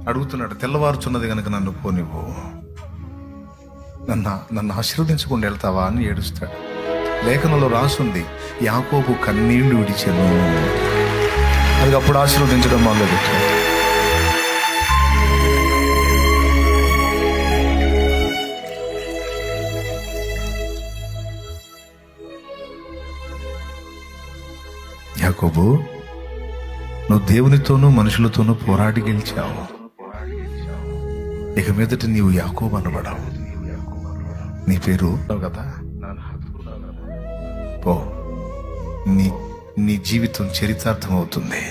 అడుగుతున్నాడు, తెల్లవారుచున్నది కనుక నన్ను పోనివ్వు, నన్ను ఆశీర్వదించకుండా వెళ్తావా అని ఏడుస్తాడు. లేఖనంలో రాసుంది, యాకోబు కన్నీళ్లు విడిచెను. అది అప్పుడు ఆశీర్వదించడం మొదలు పెట్టాడు. యాకోబు, నువ్వు దేవునితోనూ మనుషులతోనూ పోరాడి గెలిచావు. ఇక మీదట నీవు యాకోబు అనబడావు. నీ పేరు కదా, పో, నీ జీవితం చరితార్థం అవుతుంది,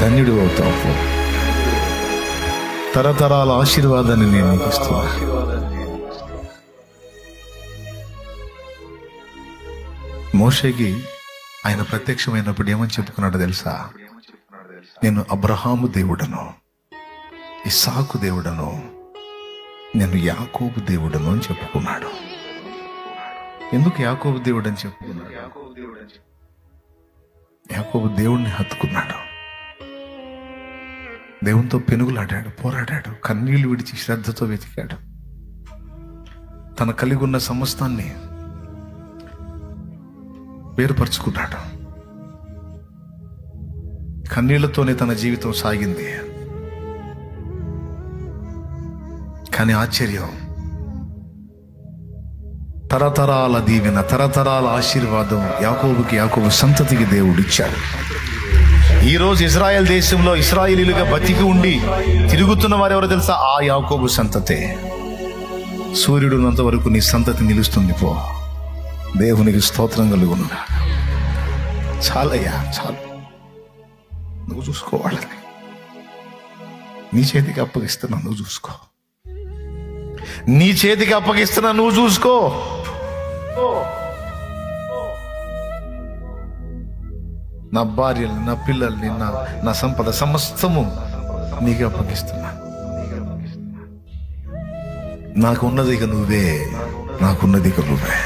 ధన్యుడు అవుతావు. పో, తరతరాల ఆశీర్వాదాన్ని నేను నీకు ఇస్తున్నా. మోషేకి ఆయన ప్రత్యక్షమైనప్పుడు ఏమని చెప్పుకున్నాడో తెలుసా? నేను అబ్రహాము దేవుడను, ఇస్సాకు దేవుడను, నేను యాకోబు దేవుడను అని చెప్పుకున్నాడు. ఎందుకు యాకోబు దేవుడు అని చెప్పుకున్నాడు? యాకోబు దేవుడిని హత్తుకున్నాడు, దేవునితో పెనుగులాడాడు, పోరాడాడు, కన్నీళ్లు విడిచి శ్రద్ధతో వెతికాడు. తన కలిగి ఉన్న సమస్తాన్ని వేరుపరుచుకున్నాడు. కన్నీళ్లతోనే తన జీవితం సాగింది. కానీ ఆశ్చర్యం, తరతరాల దీవెన, తరతరాల ఆశీర్వాదం యాకోబు సంతతికి దేవుడు ఇచ్చాడు. ఈ రోజు ఇజ్రాయెల్ దేశంలో ఇశ్రాయేలీలుగా బతికి ఉండి తిరుగుతున్న వారు ఎవరో తెలుసా? ఆ యాకోబు సంతతే. సూర్యుడు ఉన్నంత వరకు నీ సంతతి నిలుస్తుంది. పో, దేవునికి స్తోత్రం కలుగును. చాలయ్యా, చాలు. నువ్వు చూసుకోవాలని నీ చేతికి అప్పగిస్తున్నా, నువ్వు చూసుకో. నీ చేతికి అప్పగిస్తున్నా, నువ్వు చూసుకో. నా భార్యని, నా పిల్లల్ని, నా సంపద సమస్తము నీకు అప్పగిస్తున్నా. నాకున్నది ఇక నువ్వే, నాకున్నది ఇక నువ్వే.